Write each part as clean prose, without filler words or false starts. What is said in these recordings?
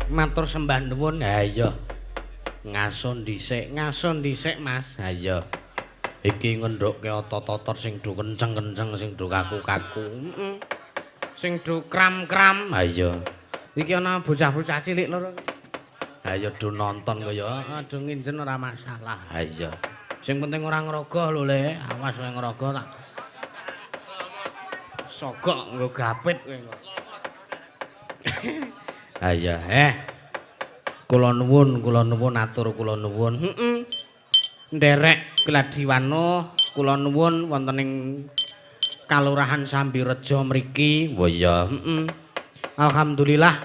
Matur sembah nuwun. Ha iya. Ngaso dhisik Mas. Ha iya. Iki ngendhukke otot-otot sing do kenceng-kenceng sing do kaku-kaku. Sing do kram-kram. Ha iya. Iki ana bocah-bocah cilik loro. Ha iya do nonton kaya aduh nginjen ora masalah. Ha iya. Sing penting ora ngrogoh lho Le. Awas kowe ngrogoh tak sogok nggo gapit kowe. Ha iya, kula nuwun atur kula nuwun. Nderek Gladiwano kula nuwun wonten ing Kalurahan Sambirejo mriki. Wah iya, Alhamdulillah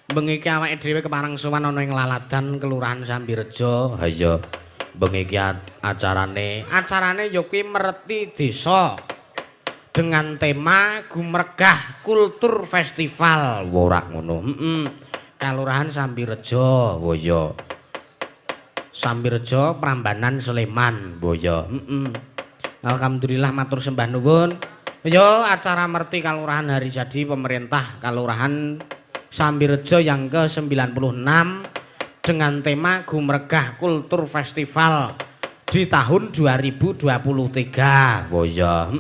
bengi iki awake dhewe kepareng sowan ana ing Laladan Kelurahan Sambirejo. Ha iya. Bengi iki acarane ya kuwi mereti desa dengan tema Gumregah Kultur Festival. Ora ngono. Kalurahan Sambirejo. Oh iya. Sambirejo Prambanan Sleman. Oh iya. Alhamdulillah matur sembah nuwun. Yo acara merti Kalurahan hari jadi pemerintah Kalurahan Sambirejo yang ke-96 dengan tema Gumregah Kultur Festival di tahun 2023. Oh iya.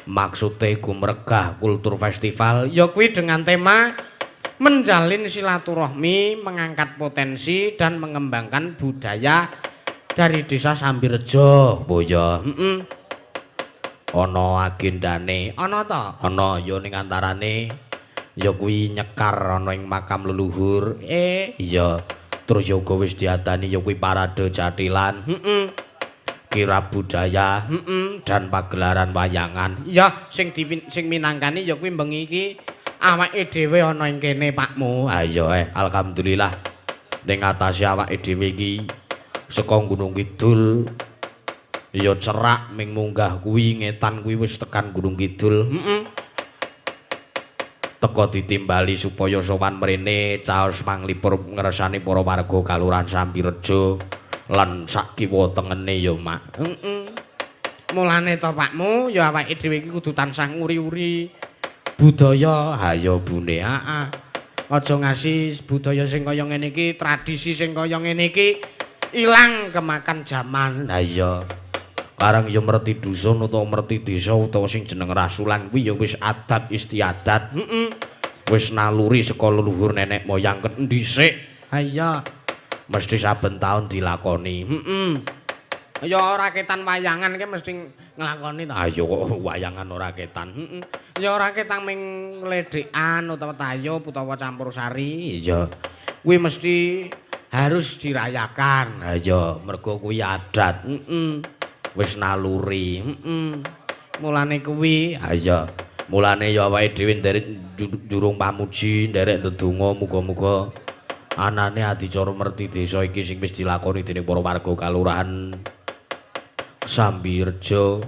Maksudnya Gumregah Kultur Festival ya kuwi dengan tema menjalin silaturahmi, mengangkat potensi dan mengembangkan budaya dari desa Sambirejo. Oh ya, ana agendane, ana ta? Ana ya ning antarane ya kuwi nyekar ana ing makam leluhur. Iya. Terus ya uga wis diadani ya kuwi parade jatilan. Kirab budaya, dan pagelaran wayangan. Ya, sing minangkani ya kuwi bengi iki awake dhewe ana ing kene Pakmu. Ha iya alhamdulillah. Ning atase awake dhewe iki saka Gunung Kidul ya cerak ming munggah kuwi ngetan kuwi wis tekan Gunung Kidul. Teka ditimbali supaya sowan mrene caos manglipur ngresani para warga Kalurahan Sambirejo lan sak kiwa tengene ya Mak. Mulane to Pakmu ya awake dhewe iki kudu tansah nguri-uri budaya. Ha ya Bune, aja ngasih budaya sing kaya ngene iki, tradisi sing kaya ngene iki ilang kemakan jaman. Ha iya. Karang ya merti dusun utawa merti desa utawa sing jeneng rasulan kuwi ya wis adat istiadat. Wis naluri saka leluhur nenek moyang dhisik. Ha iya. Mesti saben taun dilakoni. Ya ora ketan wayangan ki mesti nglakoni ta. Ayo kok wayangan ora ketan. Ya ora ketan ming ledhekan utawa tayub utawa campur sari. Iya. Kuwi mesti harus dirayakan. Ha iya, mergo kuwi adat. Wis naluri. Mulane kuwi, ha iya. Mulane ya awake dhewe nderek jurung pamuji, nderek ndedonga muga-muga anane adicara merti desa iki sing wis dilakoni dening para warga Kalurahan Sambirejo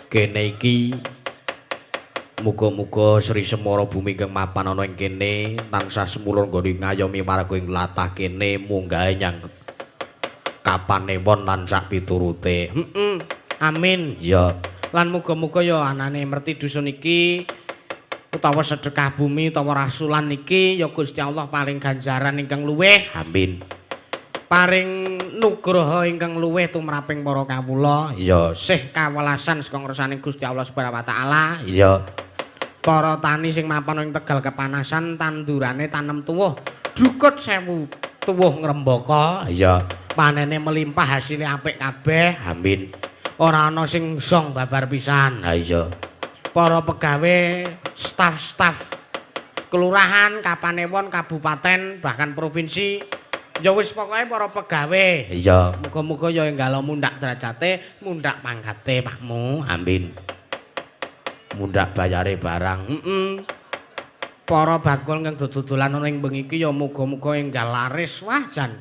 kene iki muga-muga Sri Semara bumi kang mapan ana ing kene tansah semulur nggone ngayomi warga ing latah kene munggahe nyang kapanewon lan sak piturute. Amin. Ya. Lan muga-muga ya anane merti dusun iki utawa sedekah bumi utawa rasulan iki ya Gusti Allah paring ganjaran ingkang luwih. Amin. Paring nugraha ingkang luwih tumraping para kawula. Ya, sih kawelasan saka ngersane Gusti Allah Subhanahu wa taala. Ya. Para tani sing mapan ing Tegal kepanasan tandurane tanem tuwuh dukut 1000 tuwuh ngrembaka. Ya. Panene melimpah hasilé apik kabeh. Amin. Ora ana sing song babar pisan. Ha iya. Para pegawe, staf-staf kelurahan, kapanewon, kabupaten, bahkan provinsi, ya wis pokoke para pegawe. Iya. Muga-muga ya enggalo mundhak derajate, mundhak pangkate Pakmu. Amin. Mundhak bayare barang. Para bakul kang dodolan ana ing bengi iki ya muga-muga enggal laris. Wah jan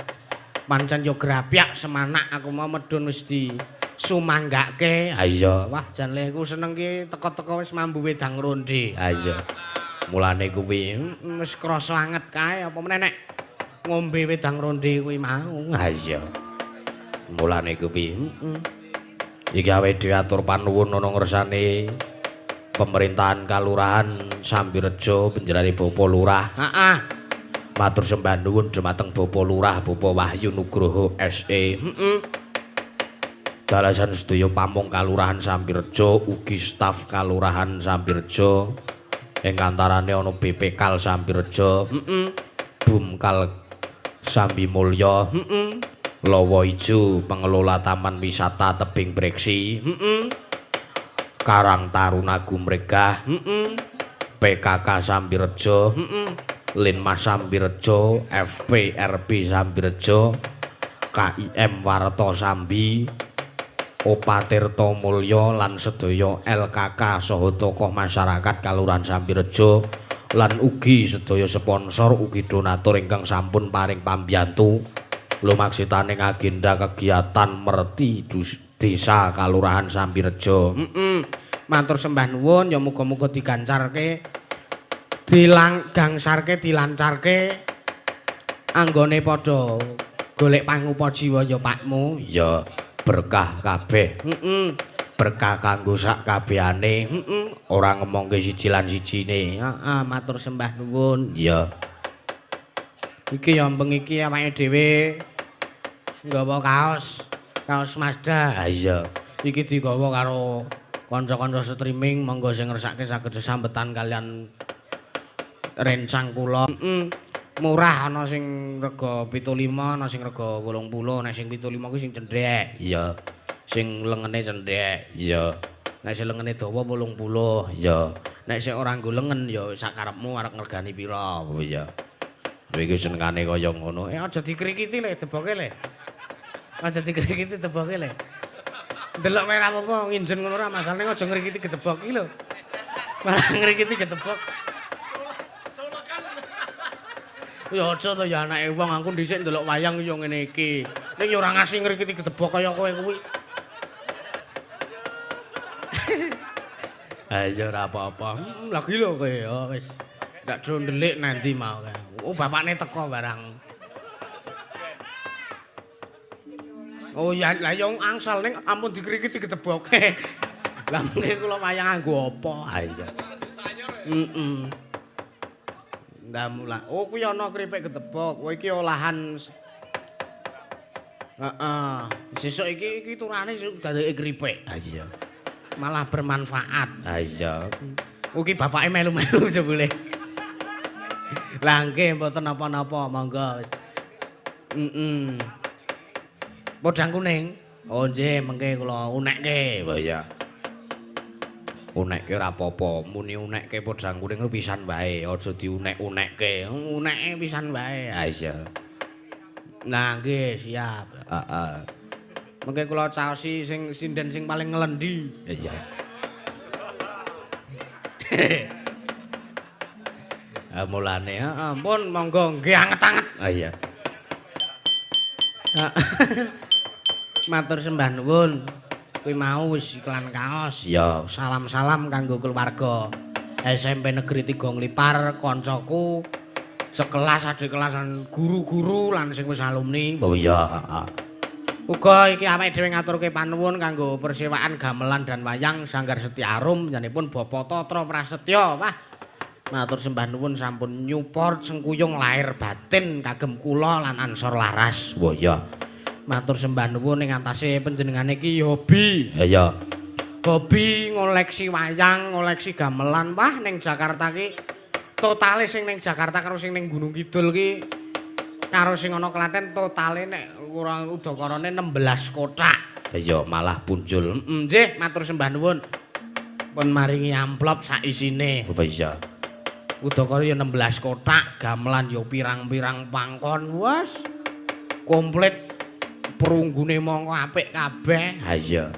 pancen ya grapyak semanak aku mau medun wis di sumanggake. Ha iya. Wah jan le aku seneng ki teko-teko wis mambu wedang ronde. Ha iya. Mulane kuwi wis krasa anget kae apa meneh nek ngombe wedang ronde kuwi mau. Ha iya. Mulane kuwi iki awake dhewe atur panuwun ana ngersane pemerintahan Kalurahan Sambirejo panjenengane Bapak Lurah. Heeh. Matur sembah nuwun dhumateng Bapak Lurah Bapak Wahyu Nugroho SE. Dalasan sedaya pamong Kalurahan Sambirejo ugi staf Kalurahan Sambirejo ing antarane ana BPKal Sambirejo, Bumkal Sambi Mulya, Lawa Ijo pengelola Taman Wisata Tebing Breksi, Karang Taruna Gumregah, PKK Sambirejo, Linmas Sambirejo, FPRB Sambirejo, KIM Warta Sambi, Opatirta Mulya lan sedaya LKK saha tokoh masyarakat Kalurahan Sambirejo lan ugi sedaya sponsor ugi donatur ingkang sampun paring pambiyantu lumaksitaning agenda kegiatan merti desa Kalurahan Sambirejo. Matur sembah nuwun ya muga-muga digancarke gangsarke dilancarke anggone padha golek pangupa jiwa ya Pakmu. Ya berkah kabeh. Berkah kanggo sak kabehane. Ora ngemongke siji lan sijine. Heeh, matur sembah nuwun. Ya. Iki ya mbeng iki awake dhewe nggawa kaos Mazda. Ha iya. Iki digawa karo kanca-kanca streaming, monggo sing ngersake saged sambetan kalian rencang kula. Murah ana sing rega 75, ana sing rega 80, nek sing 75 kuwi sing cendhek. Iya. Sing lengene cendhek. Iya. Nek sing lengene dawa 80. Iya. Nek sing ora nggo lengen ya sak karepmu arep ngergani pira. Oh iya. Iki senengane kaya ngono. Aja dikrikiti le, deboke le. Aja dikrikiti deboke le. Delok wae ra apa-apa nginjen ngono ora masalahne aja ngrikiti gedebok iki lho. Malah ngrikiti gedebok. Ya aja to ya anake wong aku dhisik ndelok wayang ya ngene iki. Ning ya ora ngasih ngrikiti gedebok kaya kowe kuwi. Ha ya ora apa-apa. Lagi lho kowe ya wis ndak do ndelik nanti mau. Oh bapakne teko barang. Oh ya lah ya angsal ning ampun dikrikiti gedeboke. Lah mengke kula wayang nganggo apa? Ha iya. Ndamulah. Oh kuwi ana kripik gedebok. Kowe iki olahan heeh. Sesuk iki turane dadeke kripik. Ha iya. Malah bermanfaat. Ha iya. Kuwi bapake melu-melu jebule. Lah nggih mboten napa-napa, monggo wis. Podang kuning. Oh nggih mengke kula unekke. Oh iya. Unekke ora apa-apa, muni unekke podang kuning pisan wae, aja diunek-unekke. Uneke pisan wae. Ha iya. Nah nggih, siap. Heeh. Mengke kula caosi sing sinden sing paling nglendi. Iya. Mulane ampun monggo nggih anget-anget. Ha iya. Matur sembah nuwun. Kuwi mau wis iklan kaos. Ya, salam-salam kanggo keluarga SMP Negeri 3 Nglipar, koncoku sekelas adik kelasan guru-guru lan sing wis alumni. Oh iya, heeh. Uga iki awake dhewe ngaturke panuwun kanggo persewaan gamelan dan wayang Sanggar Setyarum nyanipun Bapak Tatra Prasetya. Wah. Matur sembah nuwun sampun nyupport sengkuyung lahir batin kagem kula lan ansor laras. Wah iya. Matur sembah nuwun ing antase panjenengane iki hobi. Ha iya. Hobi ngoleksi wayang, ngoleksi gamelan. Wah ning Jakarta ki totale sing ning Jakarta karo sing ning Gunung Kidul ki karo sing ana Klaten totale nek kurang udakarane 16 kotak. Ha iya malah punjul. Nggih matur sembah nuwun. Pun maringi amplop sak isine. Oh iya. Udakara ya 16 kotak, gamelan ya pirang-pirang pangkon. Wes komplit perunggune mongko apik kabeh. Ha iya.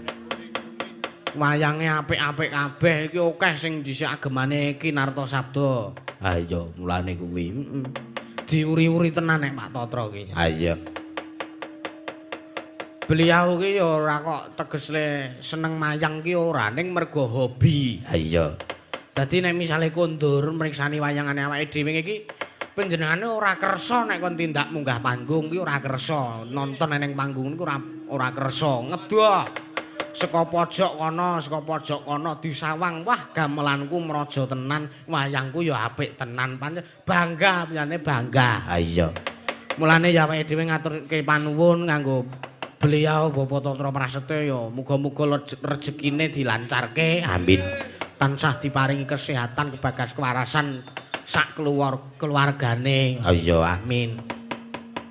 Wayange apik-apik kabeh iki akeh sing dhisik agemane Ki Narto Sabda. Ha iya, mulane kuwi. Diuri-uri tenan nek Pak Tatra ki. Ha iya. Beliau ki ya ora kok tegesne seneng mayang ki ora ning mergo hobi. Ha iya. Dadi nek misale kondur mriksani wayangane awake dhewe iki panjenengane ora kersa nek kon tindak munggah panggung ki ora kersa. Nonton ning panggung niku ora kersa. Ngedoh. Saka pojok kono disawang. Wah, gamelanku mraja tenan, wayangku ya apik tenan. Bangga, penyane bangga. Ha iya. Mulane ya awake dhewe ngaturke panuwun kanggo beliau Bapak Tatra Prasetya ya muga-muga rezekine dilancarke. Amin. Tansah diparingi kesehatan, kebagas kewarasan sak keluargane. Ha iya, amin.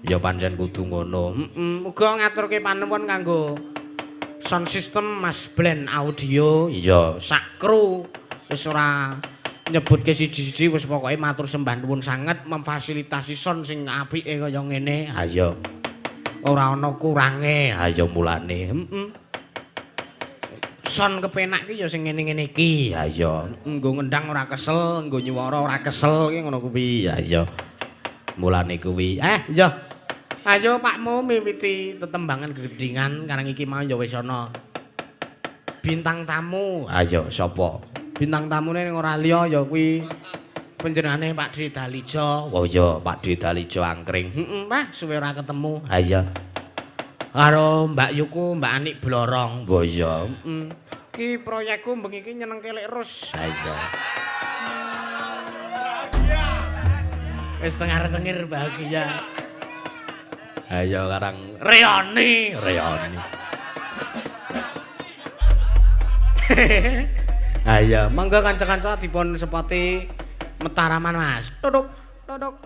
Ya pancen kudu ngono. Muga ngaturke panuwun kanggo sound system Mas Blend Audio. Iya, sak kru wis ora nyebutke siji-siji wis pokoke matur sembah nuwun sanget memfasilitasi sound sing apike kaya ngene. Ha iya. Ora ana kurange. Ha iya mulane. Sound kepenak ki ya sing ngene-ngene iki. Ha iya. Nggo ngendang ora kesel, nggo nyuwara ora kesel ki ngono kuwi. Ha iya. Mulane kuwi. Iya. Ayo Pakmu miwiti tetembangan gedhingan karang iki mau ya wis ana bintang tamu. Ayo sapa? Bintang tamune ning ora liya ya kuwi panjenengane Pak Dwi Dalijo. Oh iya, Pak Dwi Dalijo angkring. Pak, suwe ora ketemu. Ha iya. Karo Mbak Yuku, Mbak Anik Blorong. Oh iya. Ki proyekku bengi iki nyenengke lek terus. Ha iya. Wis cengar-cengir bahagia. Ayo karang Reoni. Ayo, mangga kanca-kanca dipun sepoti metaraman Mas. Duduk. Tok.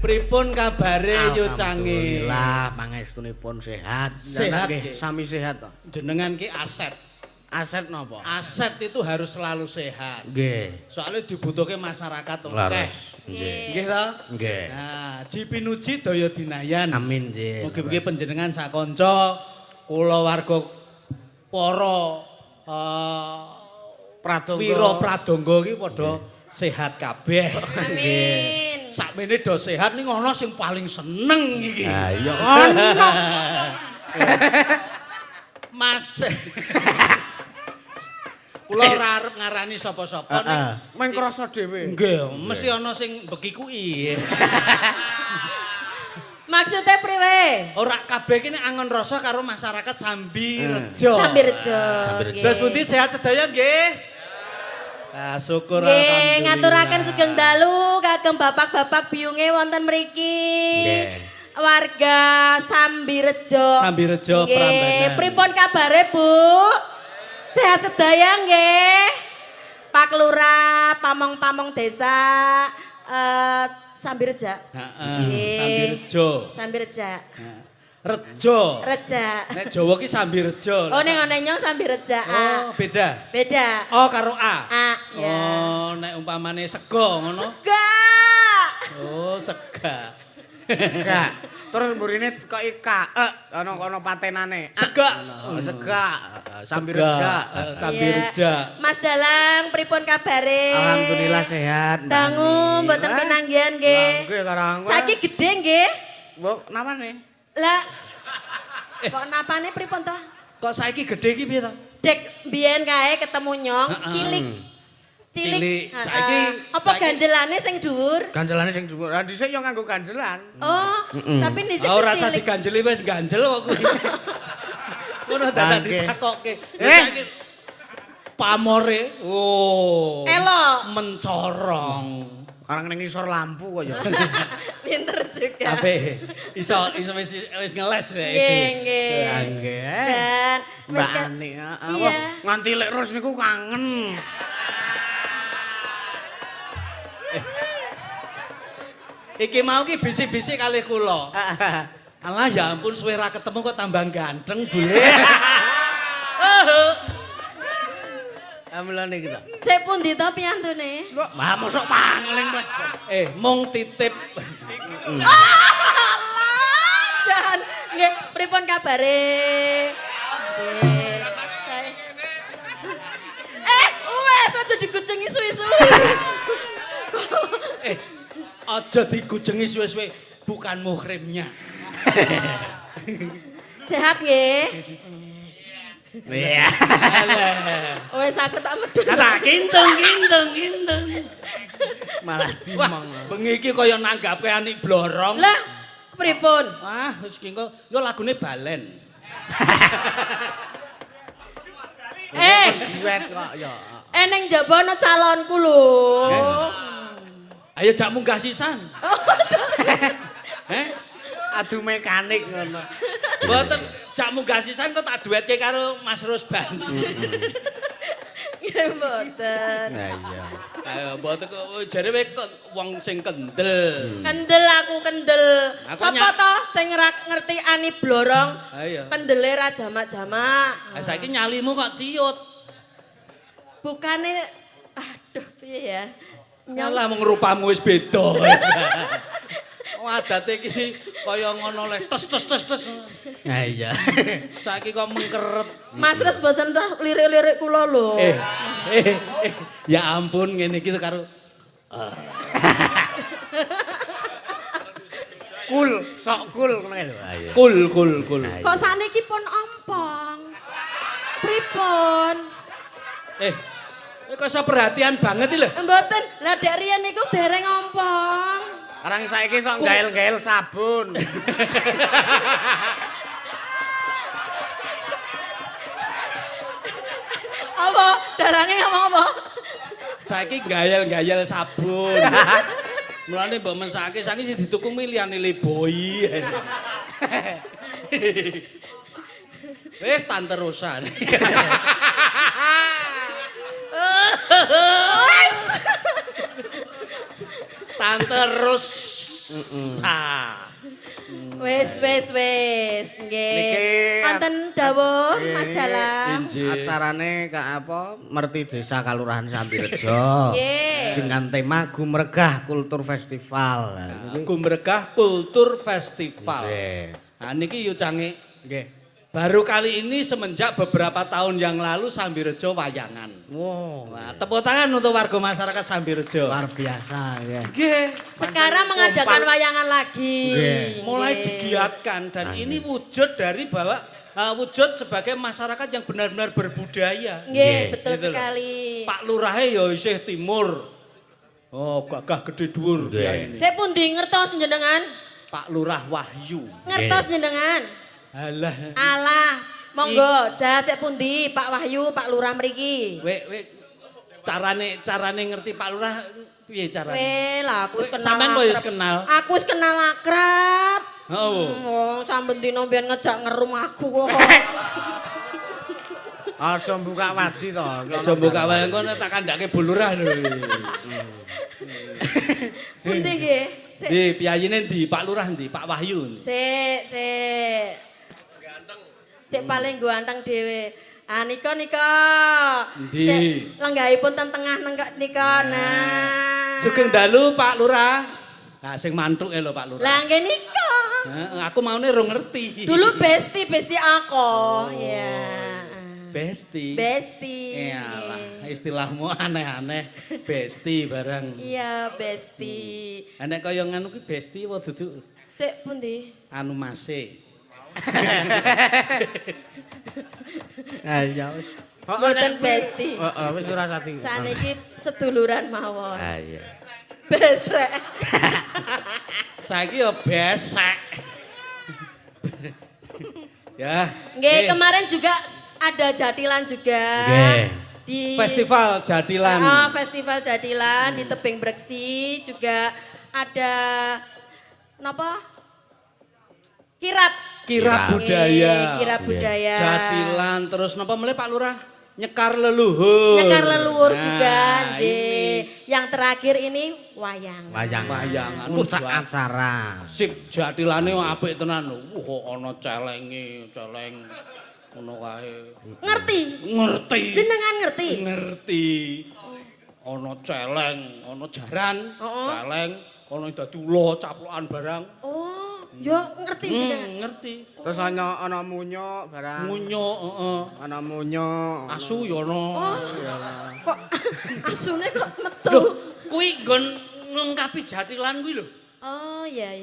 Pripun kabare yo Cangil? Alhamdulillah pangestunipun sehat. Sehat nggih, sami sehat to. Jenengan ki aset. Aset napa? Aset itu harus selalu sehat. Nggih. Soalnya dibutuhke masyarakat akeh. Nggih. Nggih to? Nggih. Nah, jipinuji daya dinayan. Amin nggih. Mugi-mugi panjenengan sakanca kula warga para Pradonga. Wira Pradonga iki padha sehat kabeh. Amin. Sakmene do sehat ning ana sing paling seneng iki. Ha iya ono. Mas. Kula ora arep ngarani sapa-sapa ning Men krasa dhewe. nggih, mesti ana sing bekikuki. Maksudnya priwe? Ora kabeh ki nek angon rasa karo masyarakat Sambirejo. Sambirejo. Terus pundi sehat sedaya nggih? Ah, syukur Nggih, alhamdulillah. ngaturaken sugeng dalu kagem bapak-bapak biyunge wonten mriki. Nggih. Warga Sambirejo. Sambirejo Nggih, Prambanan. pripun kabare, Bu? Sehat sedaya nggih. Pak Lurah, pamong-pamong desa Sambirejo. Heeh, Sambirejo. Rejo. Reja. Nek Jawa ki Sambirejo. Oh, ning ngene nyong Sambirejo. Oh, beda. Beda. Oh, karo A. A, ya. Oh, nek umpamane sego ngono. Gak. Oh, sega. Enggak. Terus mburine kok ika. Ana patenane. Sega. Sega. Sambirejo. Sambirejo. Iya. Mas Dalang, pripun kabare? Alhamdulillah sehat. Dangu mboten penanggihan nggih. Nggih karang. Saiki gedhe nggih. Mbok namane? Lah. Kok napane pripun to? Kok saiki gedhe iki piye to? Dek biyen kae ketemu nyong cilik. Cilik. Heeh. Saiki apa ganjelane sing dhuwur? Ganjelane sing dhuwur. Lah dhisik yo nganggo ganjelan. Oh, tapi dhisik ora usah cilik. diganjeli wis ganjel kok kuwi. Ngono dadak Bangke. ditakokke. Saiki pamore. Oh. Elok. Mencorong. Karang ning isor lampu kok ya. Pinter juga. Ape iso wis ngeles wae. Nggih, nggih. Nggih. Dan Mbak wis Ani, Iya. nganti lek terus niku kangen. Iki mau ki bisik-bisik kalih kula. Alah ya ampun suwe ra ketemu kok tambah ganteng bule. Amlane iki to. Sik pundi to piyantune? Wah, mosok pangling to. Mung titip. Jan, nggih, pripun kabare? Wes aja dikucengi suwi-suwi. Aja digujengi suwe-suwe, bukan muhrimnya. Sehat nggih? Iya. Wes aku tak medhun. Kata kintung. Malah Wah, dimong. bengi iki kaya nanggapke anik blorong. Lah, pripun? Wah, wis ki engko lagune balen. Duet kok ya. Eneng jaba ana calonku lho. Ayo jak munggah sisan. Adu mekanik ngono. Mboten jak munggah sisan kok tak duetke karo Mas Rusban. Nggih mboten. Lah iya. Ayo mboten kok jare wong sing kendel. Kendel aku kendel. Aku Sapa to sing ngerti ani blorong? Ayo. Kendele ra jamak-jamak. Saiki nyalimu kok ciut. Bukane aduh piye ya? Nyalah mung rupamu wis beda. Adate iki kaya ngono le tes. Lah iya. Saiki kok mengkeret. Mas Res bosen toh lirik-lirik kula lho. Ya ampun ngene iki karo Sok cool ngono lho. Ah iya. Kul. Kok saniki pun ompong. Pripun? Kok iso perhatian banget iki lho. Mboten, lah dek riyen niku dereng ompong. Orang saiki sok gael-gael sabun. Apa? Darange ngomong apa? Saiki gayal-gayal sabun. Mulane mbok mesake saiki sing dituku milihane Leboi. Wis tan terusan. Tan terus. Wes. Nggih. Niki Wonten dawuh Mas Dalam. Acarane apa? Merti Desa Kalurahan Sambirejo. Nggih. Dengan tema Gumregah Kultur Festival. Gumregah Kultur Festival. Nggih. Nah niki yo cange Nggih. baru kali ini semenjak beberapa tahun yang lalu Sambirejo wayangan. Wow, Nah, tepuk tangan untuk warga masyarakat Sambirejo. luar biasa ya. Nggih. Sekarang mengadakan wayangan lagi. Nggih. Mulai digiatkan dan ini wujud dari bahwa wujud sebagai masyarakat yang benar-benar berbudaya. Nggih, betul Gitu loh. sekali. Pak Lurahe ya isih timur. Oh, gagah gede dhuwur Nggih. ya ini. Saya pundi ngertos jenengan? Pak Lurah Wahyu. Ngertos jenengan? Alah. Alah, monggo jah sik pundi Pak Wahyu, Pak Lurah mriki. Wek carane ngerti Pak Lurah piye carane? Lah aku wis kenal. Sampeyan kok wis akrab. kenal? Aku wis kenal akrab. Oh. Wong saben dina mbiyen ngejak ngerum aku kok. Aja buka wadi to. Aja buka wae engko tak kandhake Bu Lurah lho. Pundi nggih? Sik. Di piyayine ndi? Pak Lurah ndi? Pak Wahyu. Sik. Sik paling ganteng dhewe. Nika. Endi? Sik lenggahipun teng tengah nika. Nah. Sugeng dalu Pak Lurah. Nah sing mantuke lho Pak Lurah. Lah nggih nika. Aku maune ora ngerti. Dulu besti aku. Ya. Besti. Iyalah, istilahmu aneh-aneh. Besti barang. Iya, besti. Nek kaya ngono ki besti apa dudu? Sik pundi? Anu mase. Ah ya wis. Mboten besti. Heeh, wis ora sati. Saniki seduluran mawon. Ah iya. Besrek. Saiki ya besek. Ya. Nggih, kemarin juga ada Jatilan juga. Nggih. Di Festival Jatilan. Festival Jatilan di Tebing Breksi juga ada napa? Kirap Budaya. Kirap budaya. Jatilan terus napa meneh Pak Lurah? Nyekar leluhur. Nyekar leluhur Nah, juga, ini. nggih. yang terakhir ini wayang. Wayangan. Puncak acara. Sip, jatilane apik tenan. Ana celenge, celeng ngono kae. Ngerti? Ngerti. Jenengan ngerti? Ngerti. Ana celeng, ana jaran, celeng, ana dadi ula, caplokan barang. Oh, yo ngerti jenengan. Ngerti. Terus ana munyo barang. Munyo, heeh. Ana munyo. Asu ya ana. Kok asune kok metu? Lho, kuwi nggon nglengkapi jatilan kuwi lho. Oh, iya.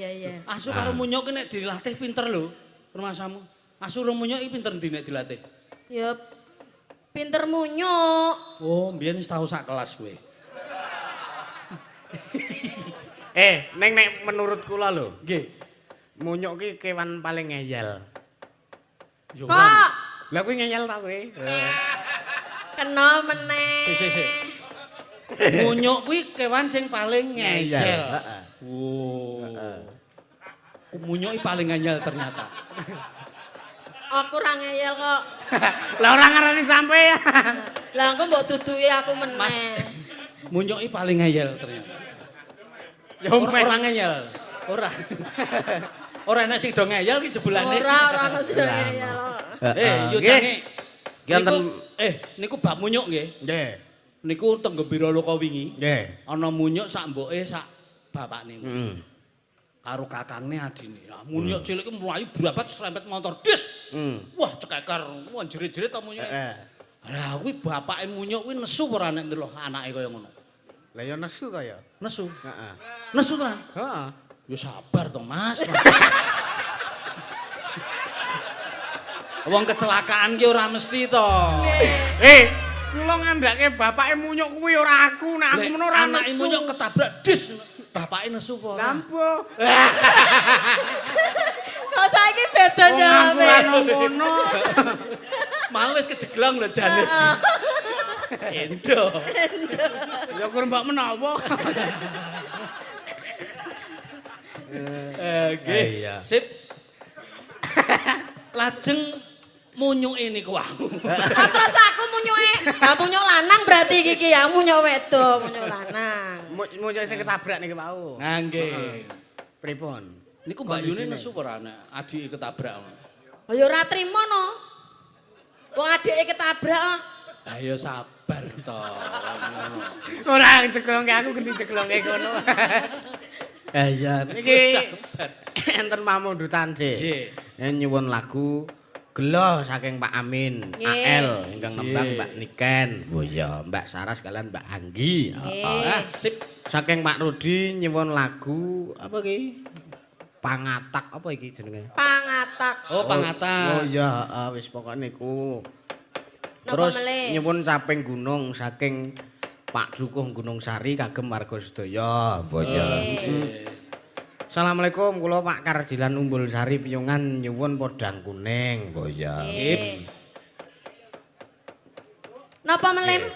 Asu karo munyo ki nek dilatih pinter lho, permasamu. Asu karo munyo iki pinter ndi nek dilatih? Ya pinter munyuk. Oh, mbiyen wis tau sak kelas kowe. Nek menurut kula lho, Nggih. munyuk ki kewan paling ngeyel. Yo. Kok Lah kuwi ngeyel ta kowe? kena meneh. Sik. Munyuk kuwi kewan sing paling ngeyel. Heeh. Oh. Munyuk iki paling ngeyel ternyata. Aku ora ngeyel kok. Lah ora ngarani sampean. Lah engko mbok duduki aku meneh. Munyuk iki paling ngeyel ternyata. Ya Ora ngeyel. Ora. Ora enak sing do ngeyel ki jebulane. Ora ono sing ngeyel. Yo jange. Ki wonten Niku bab munyuk nggih. nggih. Niku teng Gembira Loka wingi. Nggih. Ana munyuk sak mboke sak bapakne. Heeh. Karo kakangne adine. Ya, munyuk cilik ki mlayu brabat serempet motor dis. Wah, cekeker. Wah, jerit-jerit ta munyuk. Heeh. Lah kuwi bapake munyuk kuwi nesu ora nek ndelok anake kaya ngono. Lah ya nesu ta ya? Nesu. Heeh. Nesu ta? Heeh. Ya sabar to, Mas. Wong kecelakaan ki ora mesti to. Kula ngandake bapake munyuk kuwi ora aku, nek aku menawa ora Anake nesu. munyuk ketabrak dis. Bapake nesu apa ora? Lampu. Kok saiki beda jawabe. Ngono. Mau wis kejeglong lho jane. Endo. Ya kur mbok menawa. Nggih. Iya. Sip. Lajeng munyuke niku wau. Terus aku munyuke. Lah munyuk lanang berarti iki ya munyuk wedok, munyuk lanang. Munyuk sing ketabrak niki wau. Nah nggih. Pripun? Niku Mbak Yuni nesu ora nek adike ketabrak. Oh ya ora trimo no. Wong adike ketabrak. Ayo sabar to. Ora ceklongke aku ganti ceklongke kono. Iya, niki enten pamundutan sih. Nyuwun lagu Gelo saking Pak Amin, AL ingkang nembang Mbak Niken. Oh iya, Mbak Saras kalian Mbak Anggi. Sip. Saking Pak Rudi nyuwun lagu apa iki? Pangatak apa iki jenenge? Pangatak. Oh, pangatak. Oh iya, wis pokoke niku. Terus nyuwun caping gunung saking Pak Dukuh Gunung Sari kagem warga sedaya. Boyo. Assalamualaikum, kula Pak Karjilan Umbul Sari Piyungan nyuwun podang kuning. Boyo. Nggih. Napa melem?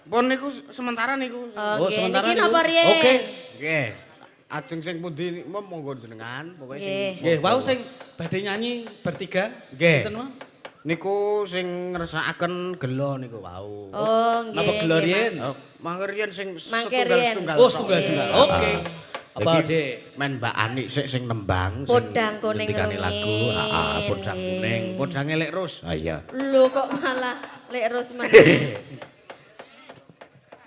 Pun niku sementara niku. Oh, sementara niki niku. napa riyen? Oke. Nggih. Ajeng sing pundi monggo jenengan, pokoke sing. Nggih, wau sing badhe nyanyi bertiga. Nggih. Sinten, Mas? Niku sing ngresakaken gelo niku wau. Oh, nggih. Napa gelo riyen? Mangke riyen sing Mangke riyen. setunggal-setunggal. Oh, setunggal-setunggal. Oke. Apa, Dek? Dek? Men Mbak Ani sik sing nembang sing Podang kuning ngendikane lagu, rumiyin. heeh, podang kuning, podang elek terus. Ah iya. Lho kok malah lek Rosman.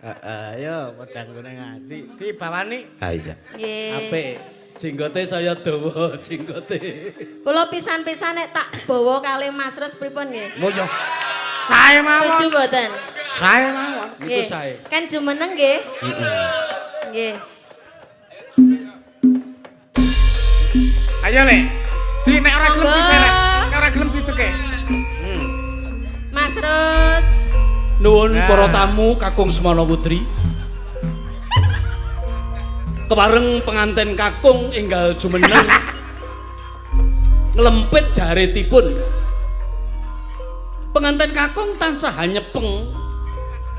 Heeh, yo podang kuning ati dibawani. Ah iya. Nggih. Apik. Jenggote saya dawa, jenggote. Kula pisan-pisan nek tak bawa kalih Mas Ros pripun nggih? Mojo. Sae Setuju mawon. mboten? Sae mawon. Niku Nggih. sae. Kan jumeneng nggih? Nggih. Ayo Lek. Di nek ora gelem Monggo. diseret, nek ora gelem dituke. Mas Ros. Nuwun para tamu Kakung Semana Putri. Kepareng penganten kakung enggal jumeneng nglempit jaretipun. Penganten kakung tansah nyepeng.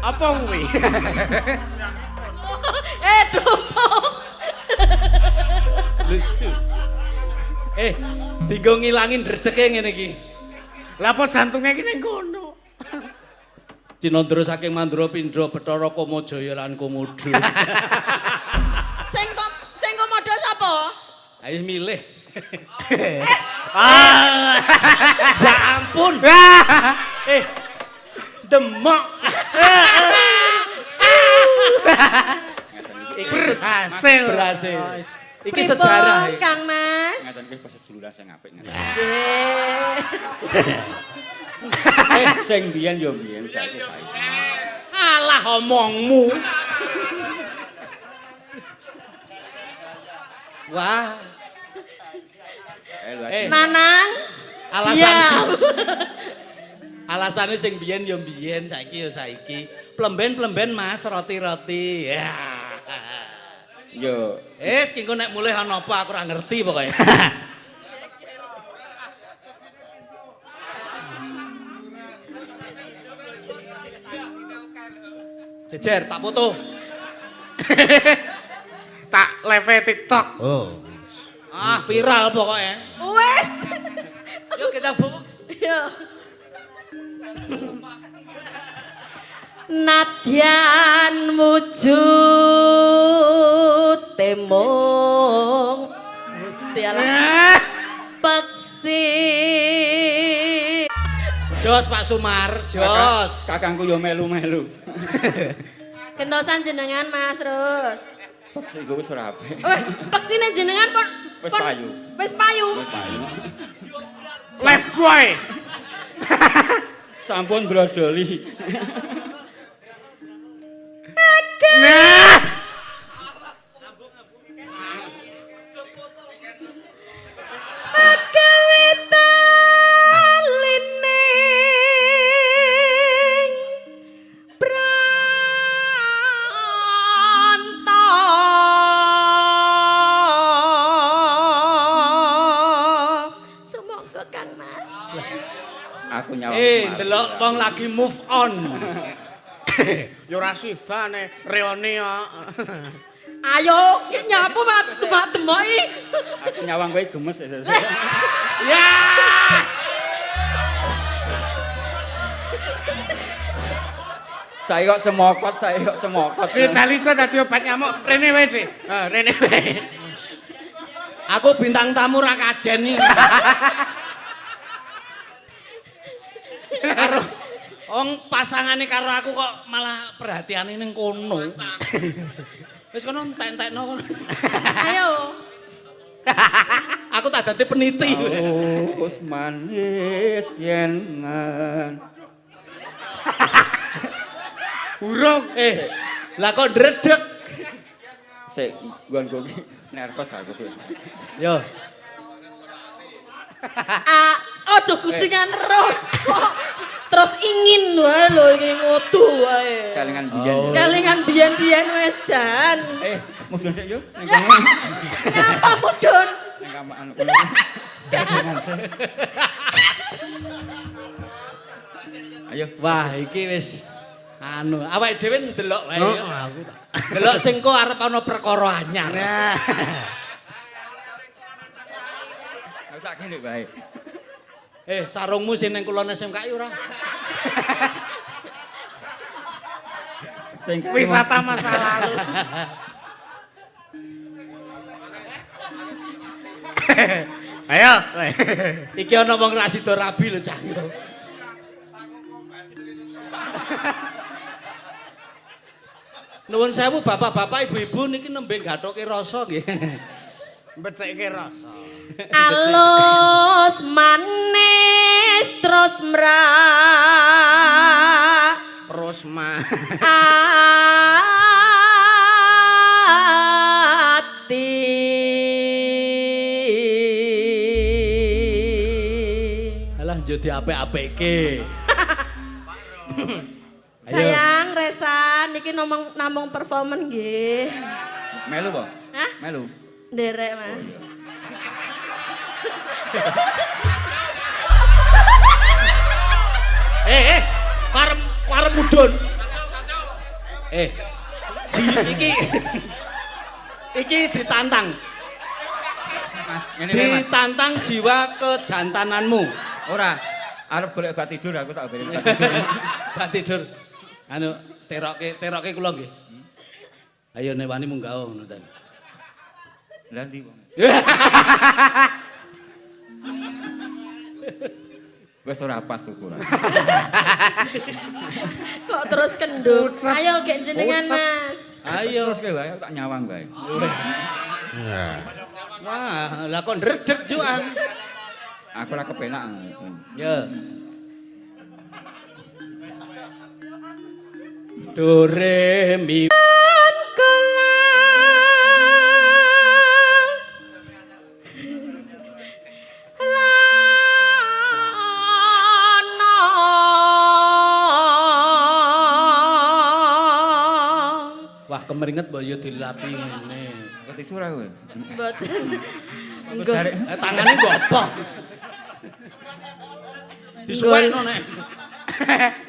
Apa kuwi? Dopo. Lucu. Dienggo ngilangin dredeke ngene iki. Lah apa jantunge iki ning kono? Cinandra saking Mandra Pindra Bathara Kamajaya lan Komodo. Sing komodo sapa? Ayo milih. Ya ampun. Demok. Berhasil. Berhasil. Iki Pripun, sejarah. Kang Mas. Ngaten iki prosedur sing apik ngaten. Sing biyen yo biyen saiki. Alah omongmu. Wah. Nanang. Alasane sing biyen yo biyen, saiki yo saiki. Plemben-plemben Mas, roti-roti. Ya. Yo, Engko nek mulih ana apa aku ora ngerti pokoke. Jejer, tak foto. Tak live TikTok. Oh. Ah, viral pokoknya. Wes. Yuk kita bawa. Yo. Nadyan wujud temong Gusti Allah peksi. Jos Pak Sumar, jos. kakangku yo melu-melu. Kentosan jenengan Mas Rus. Peksi iku wis ora apik. Peksine jenengan pun Wis payu. Wis payu. Wis payu. Live boy. Sampun brodoli. Nah. Aku nyawang. Delok wong lagi move on. Yo ora sidane reone ya. Ayo nyapu mat demoki. Aku nyawang kowe gemes ya. Ya. Saya kok semokot. Vitalica dadi obat nyamuk. Rene wae, Dik. Rene wae. Aku bintang tamu ra kajen iki. Karo wong pasangane karo aku kok malah perhatiane ning kono. Wis kono entek-entekno kono. Ayo. Aku tak dadi peniti. Wis manis yen ngan. Urung. Lah kok ndredeg. Sik nggonku iki nervous aku sih. Yo. Ojo kucingan terus. Terus ingin wae lho iki ngodu wae. Kalingan biyen. Kalingan biyen-biyen wis jan. Mudun sik yo. Ngapa mudun? Ning kamaan kulo. Jagungan sik. Ayo. Wah, iki wis awake dhewe ndelok wae. Aku tak. Delok sing kok arep ana perkara anyar. Aku tak kene bae. Sarungmu sing ning kulon SMKI ora? Wisata masa lalu. Ayo. Iki ana wong ra sida rabi lho, Cah. Nuwun sewu bapak-bapak, ibu-ibu niki nembe gathoke rasa nggih. Becike rasa. Alus manis terus mrak. Terus mah. Ati. Alah njo diapik-apike. Sayang Resan niki namung performan nggih. Melu, Bang? Hah? Melu. Nderek, Mas. Karep mudun. Iki ditantang. Mas, ngene wae, Mas. Ditantang jiwa kejantananmu. Ora, arep golek obat tidur aku tak beri obat tidur. Bak tidur. Anu teroke kula nggih. Ayo nek wani munggah ngono ta. Lah ndi wong? Wes ora pas ukuran. Kok terus kendung? Ayo gek jenengan Mas. Ayo terus wae tak nyawang wae. Wah, lah kok ndredeg juan. Aku ora kepenak. Ya. Do re mi Wah, kemeringet mbok yo dilapi ngene. Kok tisu ora kowe? Mboten. Aku jare Tangane mbok apa? Disuwekno nek.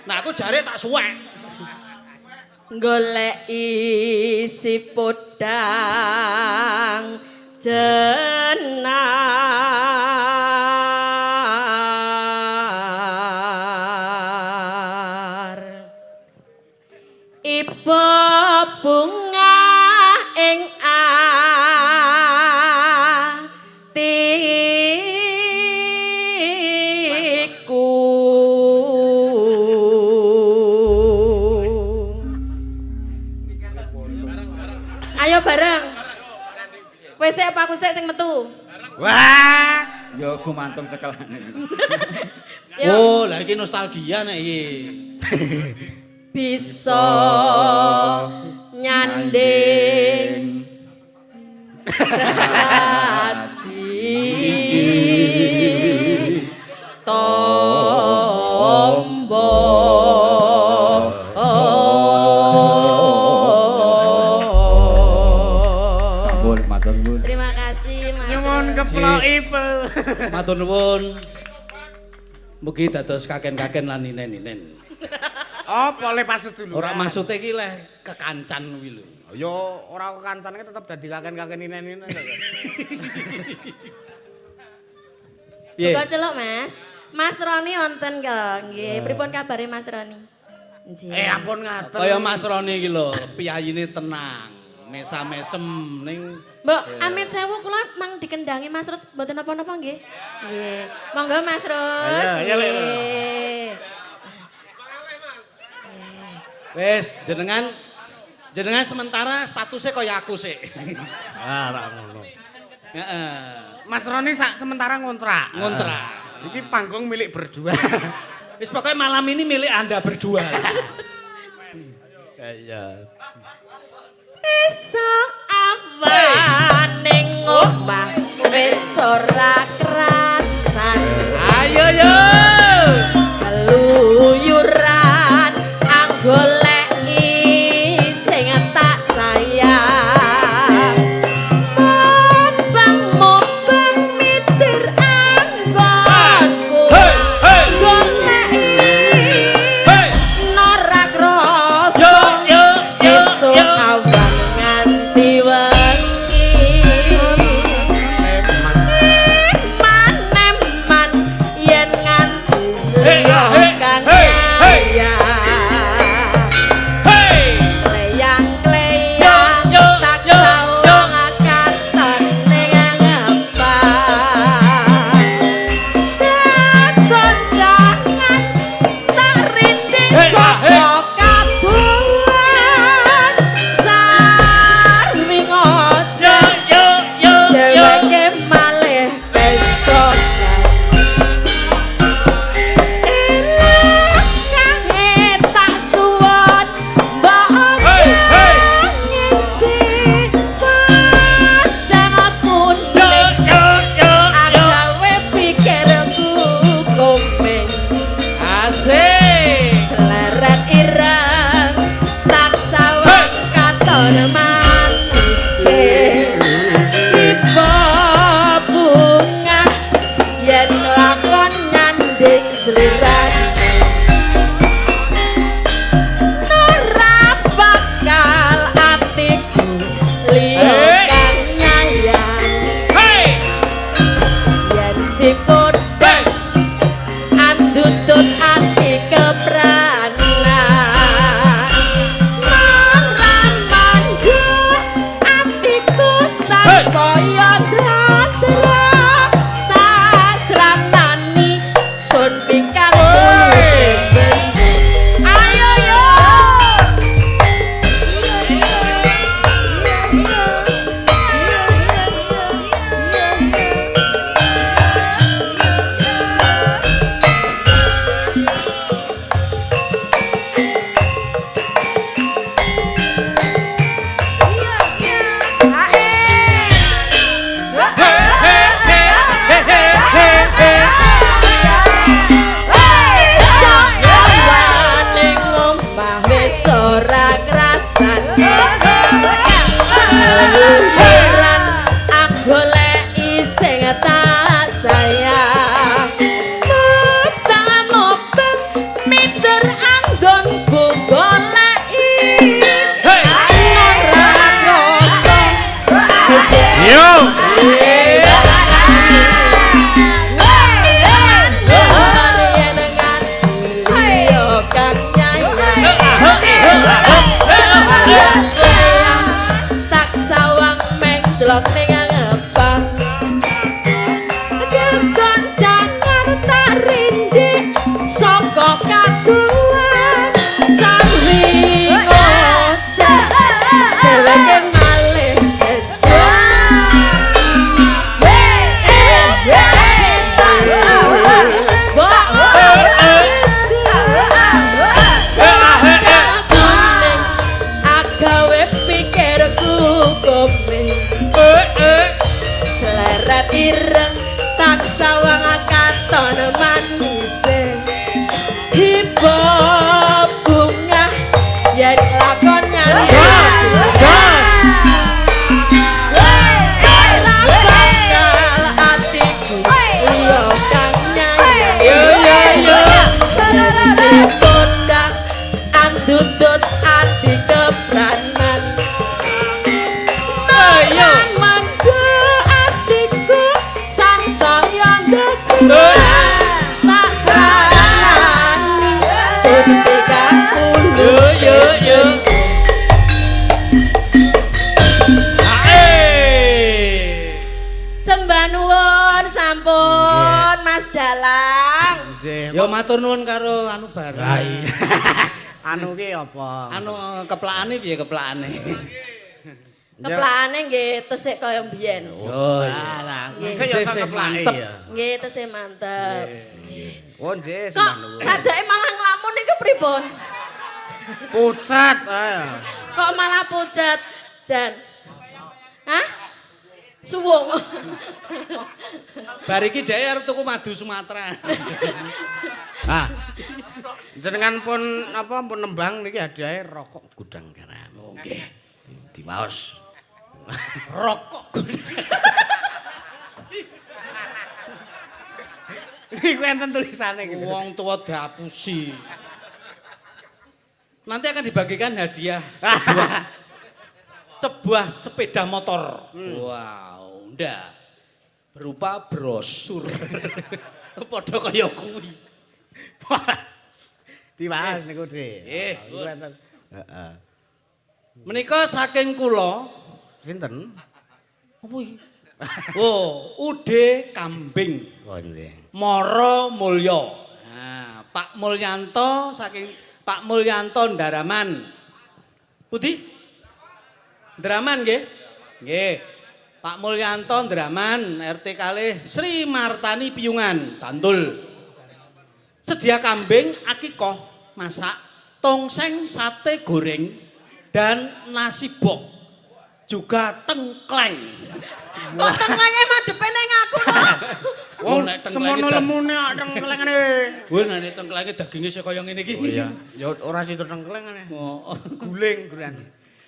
Nah, aku jare tak suwek. Golek isi podang jenar ibu bunga ing atiku. Ayo bareng. Wes sik apa aku sik sing metu? Wah. yo gumantung sekelane. Oh, lah iki nostalgia nek iki. Bisa nyanding hati tombo Sampun matur nuwun. Terima kasih Mas. Nyuwun keplok ipe. Matur nuwun. Mugi dados kaken-kaken lan ninen-ninen. Apa le pas sedulur? Ora maksude iki leh kekancan kuwi lho. Ya ora kancane tetep dadi kaken-kaken inen-inen. Piye? Buka celuk Mas. Mas Roni wonten kok. Nggih, pripun kabare Mas Roni? Nggih. Ampun ngaten. Kaya Mas Roni iki lho, piyayine tenang, mesam-mesem ning Mbok, amit sewu kula mang dikendangi Mas Ros mboten napa-napa nggih. Nggih. Monggo Mas Ros. Ayo, Lek. Nggih. wis jenengan sementara statusnya kaya aku sih. Ah, ora ngono. Heeh. Mas Roni sementara ngontrak. Ngontrak. Iki panggung milik berdua. Wis pokoknya malam ini milik Anda berdua. Iya. Esok awan ning omah wis ora kerasan. Ayo yo. Keluyuran anggoleki sing tak sayang. Mobang mitir anggonku. Goleki norak rasa. Esok awan nganti wengi. Eman yen nganti liya kang kaya. Kleyang-kleyang tak sawang katon ning ngepang. Takon jangan tak rinding saka kabuan. Sarwi ngojo dheweke malih pencok. Kange tak suwon mbok ngeci padang kuning agawe pikirku komeng Asik. seleret ireng tak sawang katon manis iba bunga yen lakon nyanding seliran ora bakal atiku liya kang nyayang yen sipun andutut ati kepranan Bulan ireng tak sawang katon manise Hiba bunga yen lakon nyantos Tutut ati kepranan Nayang mangga atiku sang sayang deku Tak sarani seketika ulu Sembah nuwun sampun Mas Dalang Yo matur nuwun karo anu bareng. Anu ki apa? Anu keplakane piye keplakane? Keplakane nggih tesik kaya mbiyen. Oh Lah, iya. sik ya mantep. Nggih tesik mantep. Oh nggih, Kok sembah nuwun. sajake malah nglamun niku pripun? Pucat ayo. Kok malah pucet, Jan? Hah? Suwung. Bar iki dhek arep tuku madu Sumatera. Ah. Jenengan pun apa pun nembang niki hadiahe rokok gudang garam. Nggih. Diwaos. Rokok. Iku enten tulisane gitu. Wong tua diapusi. Nanti akan dibagikan hadiah sebuah sepeda motor. Wow, ndak. Berupa brosur. Padha kaya kuwi. Diwaos niku, Dik. Nggih. Iku enten. Heeh. Menika saking kula Sinten? apa iki? Oh, Ude Kambing. Oh nggih. Mara Mulya. Nah, Pak Mulyanto saking Pak Mulyanto Ndaraman. Pundi? Ndaraman nggih? Nggih. Pak Mulyanto Ndaraman RT kalih Sri Martani Piyungan, Bantul. Sedia kambing akikoh masak, tongseng sate goreng dan nasi bok. Juga tengkleng. Kok tenglenge madhepe ning aku lho. Wong nek semono lemune tengklengane. Wah, nek tengklenge daginge sing kaya ngene iki. Oh iya, ya ora situ tengklengane. Oh. Guling gulan.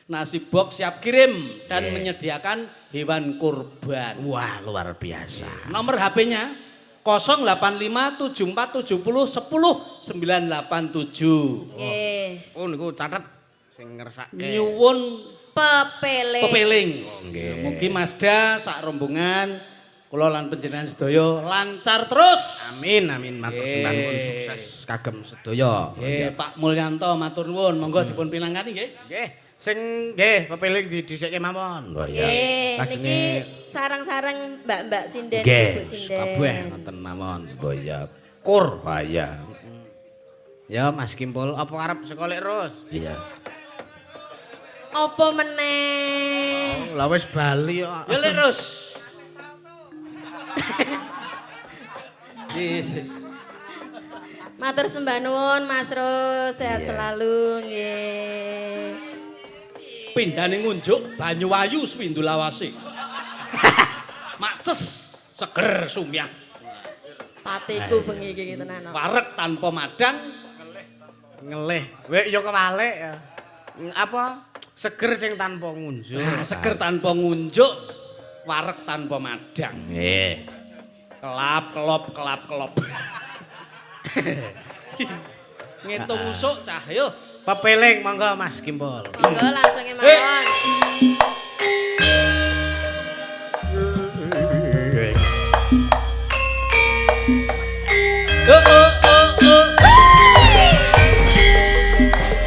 Nasi bok siap kirim dan Yeah. menyediakan hewan kurban. Wah, luar biasa. Nomor HP-nya 0857470100987. Nggih. Oh niku catet sing ngersake. Nyuwun Pepele. pepeling. nggih. Mugi Mazda sak rombongan kula lan panjenengan sedaya lancar terus. Amin amin matur Nggih. suwun pun sukses kagem sedaya. Nggih, Pak Mulyanto matur nuwun. Monggo dipun pinangkani nggih. Nggih, sing nggih pepeling didhisikne mawon. Oh Nggih, Lajenge niki sarang-sarang mbak-mbak sinden, nggih, ibu sinden. kabeh wonten mawon. Oh iya, kur. Oh iya. Ya Mas Kimpul, apa arep sekolah terus? Iya. Apa meneh? Lah wis bali kok. Ya Lek Rus. Yes. Matur sembah nuwun Mas Ros, sehat selalu nggih. Pindane ngunjuk Banyuwayu Swindulawase. Maces seger sumyah. Patiku bengi iki tenan. Wareg tanpa madang. Ngelih. Wek ya kewalik ya. Apa? Seger sing tanpa ngunjuk. Nah, seger tanpa ngunjuk, wareg tanpa madang. Nggih. Kelap kelop. Ngitung usuk cah yo. Pepeling monggo Mas Kimpul. Monggo langsung mawon.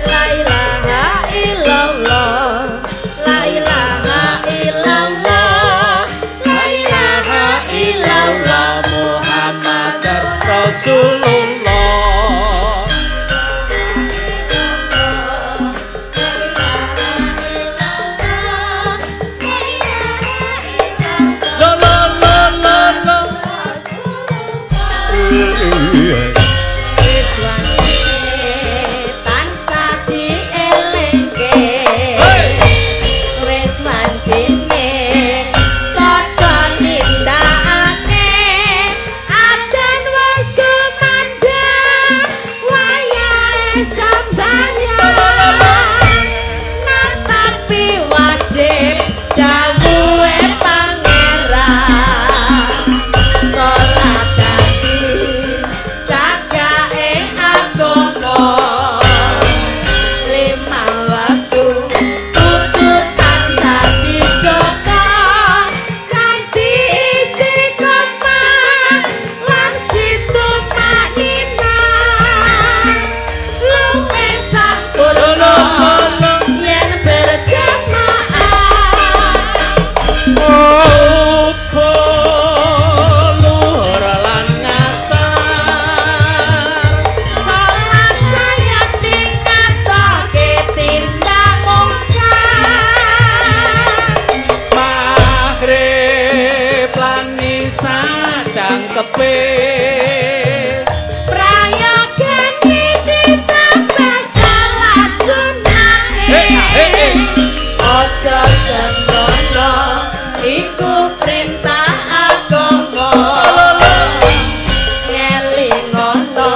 La ilaha illallah. La ilaha illallah. La ilaha illallah Muhammadar Rasulullah. Aja sembrono iku perintah agama. Ngelingono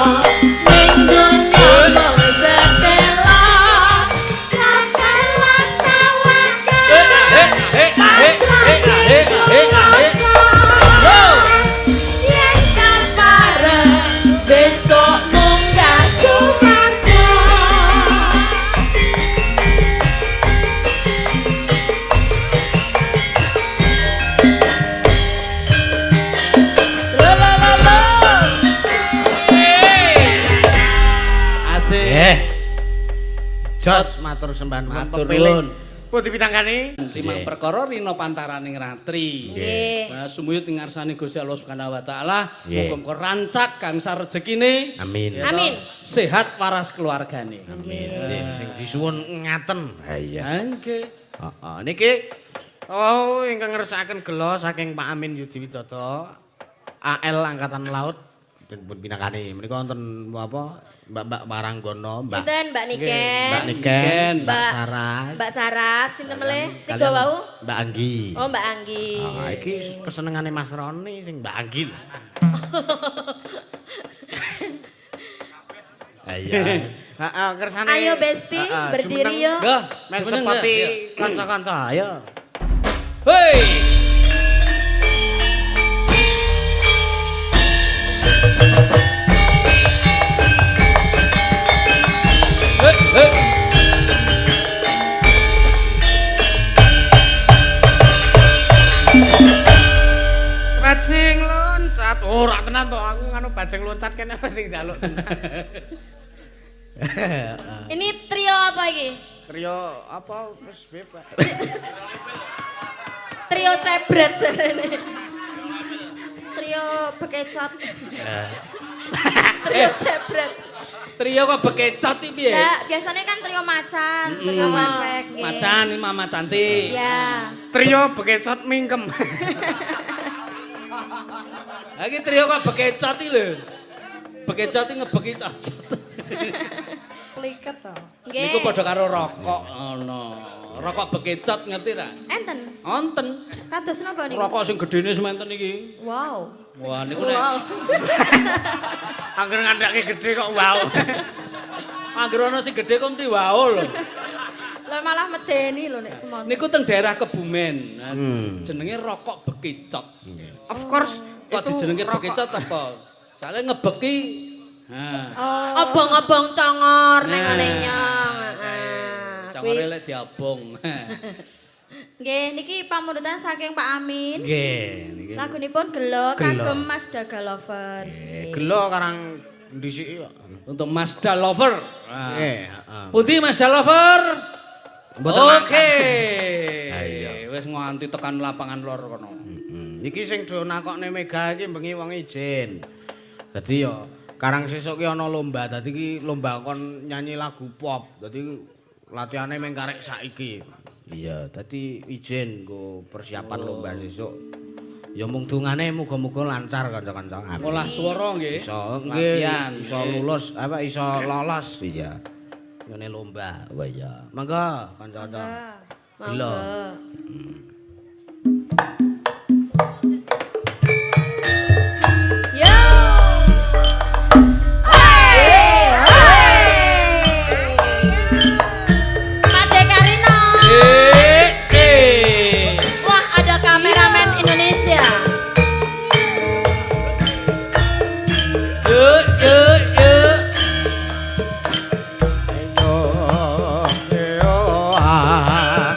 ning dunya mung sedela. Sakala tawakal. Yen sabareng besok munggah suwarga. Jos matur sembah nuwun Matur pepilih. nuwun. Putih pitangkane. Limang perkara rina pantaraning ratri. Nggih. Nah, sumuyut ing ngarsane Gusti Allah Subhanahu wa taala, Nggih. muga-muga rancak gangsa rezekine. Amin. Ya toh, Amin. Sehat waras keluargane. Amin. Sing disuwun ngaten. Ha iya. Nggih. Heeh. Niki ingkang ngersakaken gelo saking Pak Amin Yudi Widodo AL Angkatan Laut pun pinangkane. Menika wonten apa? Mbak Paranggono, Mbak Sinten Mbak Niken? Mbak Niken, Mbak Mbak- Saras, Mbak Saras, sinten melih? Tiga kalian wau? Mbak Anggi. Oh, Mbak Anggi. Ah, iki kesenengane Mas Roni sing Mbak Anggi. Iya. Heeh, kersane. Ayo Besti, berdiri yo. Nggih, Men jumeneng, sepati ya. kanca-kanca, ayo. Hei. Bajing loncat. Ora tenan to, aku nganu bajing loncat kene apa sing jaluk. Ini trio apa iki? Trio apa wis bebas. Trio cebret jarene. Trio bekecot. Trio cebret. Trio kok bekecot iki piye? Ya, biasanya kan trio macan, trio perfect. nggih. Macan iki Mama cantik. Ya. Trio bekecot mingkem. Ha iki trio kok bekecot iki lho. Bekecot iki ngebeki cocot. Pliket to. Nggih. Niku padha karo rokok ngono. Rokok bekecot ngerti ra? Enten. Wonten. Kados napa niku? Rokok sing gedene sementen iki. Wow. Wah niku nek Angger ngandake gede kok wow. anggere ana sing gedhe kok mesti wau lho. Lah malah medeni lho nek semonten. Niku teng daerah Kebumen. Nah, Hmm. jenenge rokok bekecot. Of course Kok itu dijenenge rokok. bekecot apa? Soale ngebeki. Nah, Oh. Obong-obong congor ning Nah. ngene nyong. Heeh. cangore lek diabong. Nggih, niki pamundutan saking Pak Amin. Nggih, niki. Lagunipun Gelo Gelo. kagem Mas Daga Lovers. Gelo karang ndisiki kok. Untuk Mazda Lover. Nah. Nggih, heeh. Pundi Mazda Lover? Mboten Oke. Ah, iya. Wis nganti tekan lapangan lor kono. Iki sing do nakokne Mega iki bengi wong izin. Dadi yo karang sesuk ki ana lomba, dadi ki lomba kon nyanyi lagu pop. Dadi latihane mung karek saiki. Iya, dadi izin nggo persiapan lomba sesuk. Ya mung dungane muga-muga lancar kanca-kanca. Amin. Olah swara nggih. Iso nggih, Latihan, iso nggih. lulus apa iso lolos iya. Ngene lomba. Wah iya. Mangga kanca-kanca. Gelo. Yo. Made Karina. Wah, ada kameramen Indonesia. Yuk. Yo yo ah.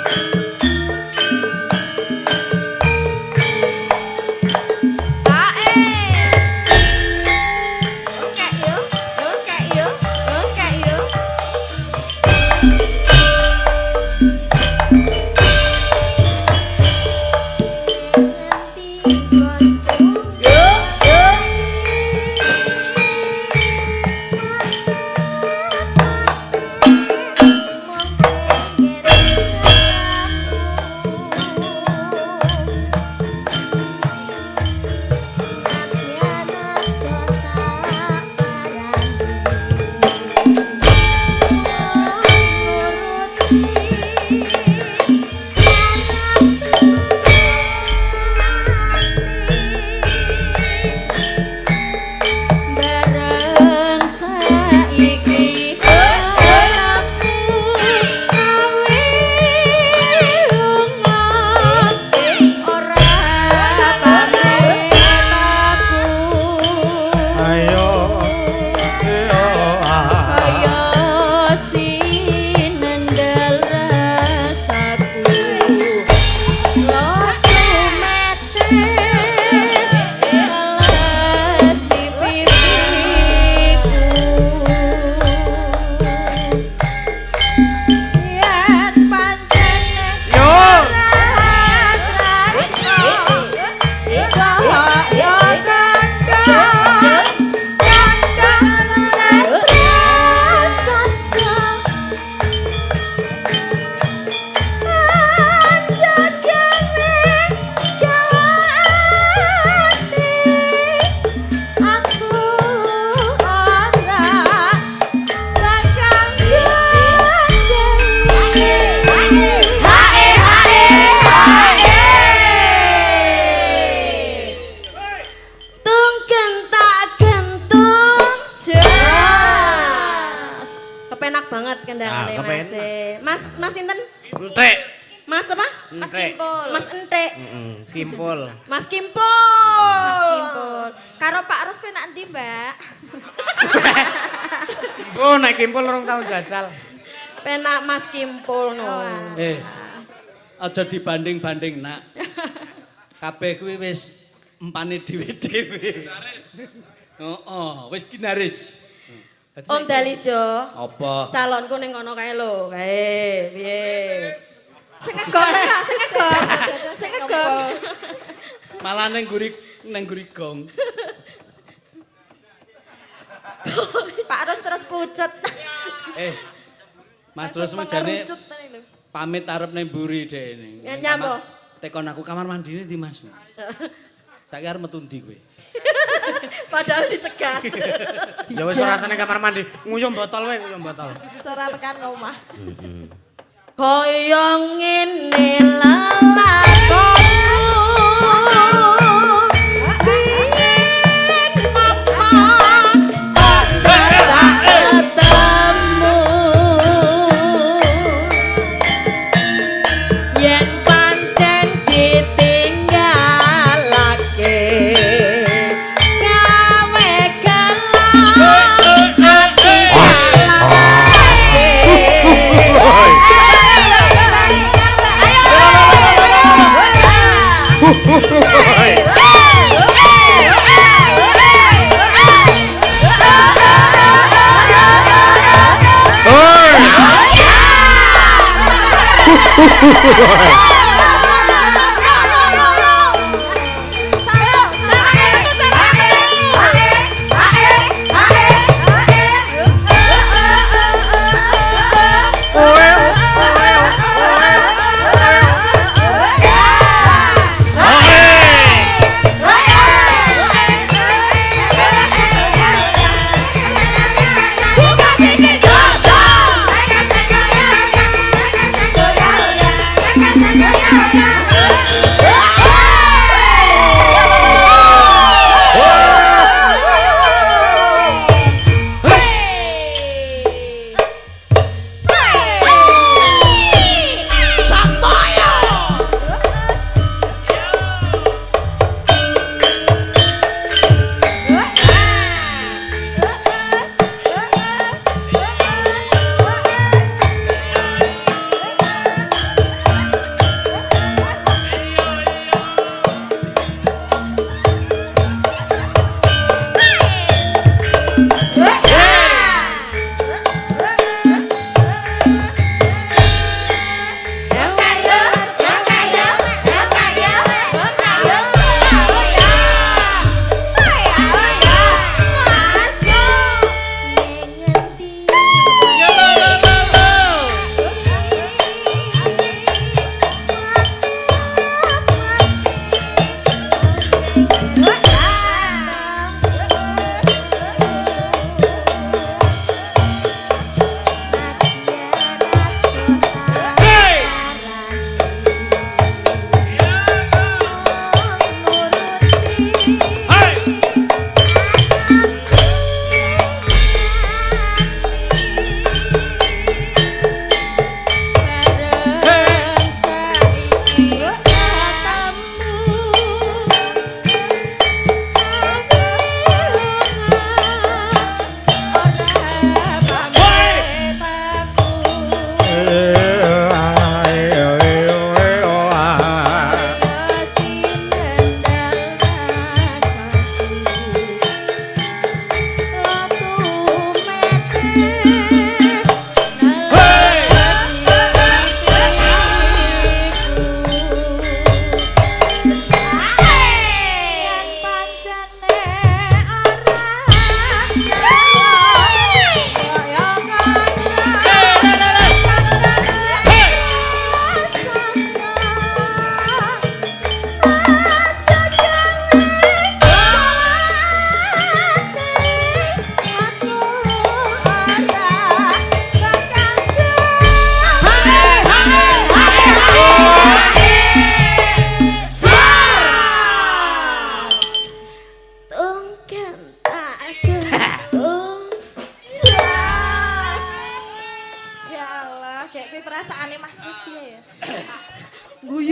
bareng saiki aku awe lunga ora pamit aku Ayo. kaya sinendal rasaku lotu metes alasi pipiku yen pancen Yo. tresno kaya kandang kepenak banget kendangane Ah, Mas. Mas sinten? Entek. Mas apa? Mas Entek. Kimpul. Mas Entek. Kimpul. Mas Kimpul. Mas Kimpul. Karo Pak Ros penak ndi, Mbak? Oh, nek kimpul rong tahun jajal. Penak Mas Kimpul no. Aja dibanding-banding, Nak. Kabeh kuwi wis empane dhewe-dhewe. Heeh, wis ginaris. Om Dalijo. Apa? Calonku ning ngono kae lho. Kae piye? Sing ngegong, Kak, sing ngegong. Sing ngegong. Malah neng guri gong. Pak Ros terus pucet. Mas terus menjane pamit arep nang mburi dhek ini. Nyambo. Tekon aku kamar mandine ndi, Mas? Saiki arep metu ndi kowe? Padahal dicegat. Ya wis rasane kamar mandi. Nguyum botol wae, nguyum botol. Cara tekan omah. Kaya ngene lelakonku. Biyen mama tak ketemu. Yen pancen ditinggalake. Gawe gelang ati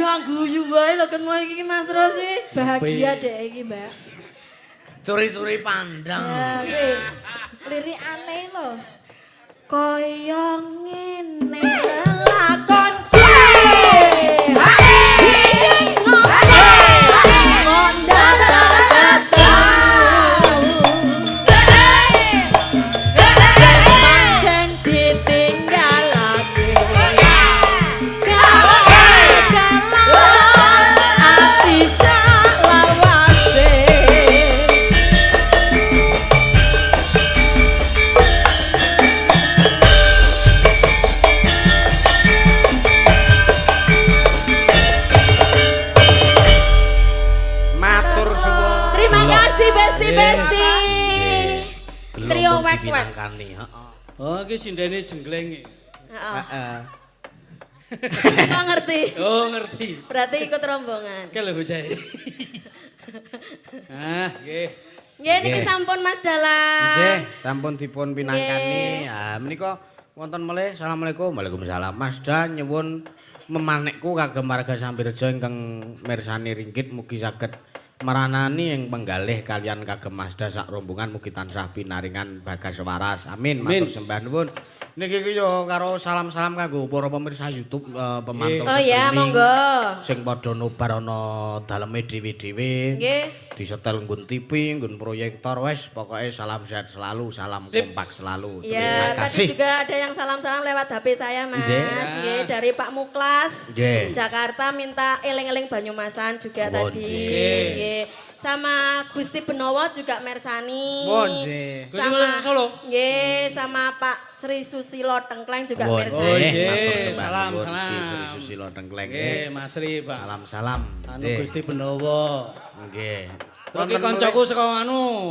Ya guyu wae lho ketemu iki Mas Rosi. Bahagia deh iki, Mbak. Curi-curi pandang. Lirikane lho. Kaya ngene lakon Besti. Trio wek-wek. Oh, iki sindene jengleng. Heeh. Oh ngerti. Oh, ngerti. Berarti ikut rombongan. Oke lho bocahe. Ah, nggih. Nggih niki sampun Mas Dalang. Nggih, sampun dipun pinangkani. Ha menika wonten melih. Assalamualaikum. Waalaikumsalam. Mas Da nyuwun memanekku kagem warga Sambirja ingkang mirsani ringgit mugi saged maranani yang penggalih kalian kagem Mazda sak rombongan mugi tansah pinaringan bagas waras. Amin. Matur sembah nuwun. Niki ki yo karo salam-salam kanggo para pemirsa YouTube pemantau Oh iya, monggo. Sing padha nobar ana daleme dhewe-dhewe. Nggih. Disetel nggon TV, nggon proyektor wis pokoke salam sehat selalu, salam kompak selalu. Iya, Terima tadi kasih. juga ada yang salam-salam lewat HP saya, Mas. Nggih. Nggih, dari Pak Muklas. Nggih. Jakarta minta eling-eling Banyumasan juga Oh, tadi. nggih. Nggih. Sama Gusti Benowo juga mersani. Oh, nggih. Gusti Benowo Solo. Nggih, sama Pak Sri Susilo Tengkleng juga Oh, mersani. nggih. Matur nggih. sembah Salam, nuwun. salam. Ki Sri Susilo Tengkleng Nggih, nggih. Mas Ri, Pak. Salam-salam. Anu Nggih. Gusti Benowo. Nggih. Iki koncoku saka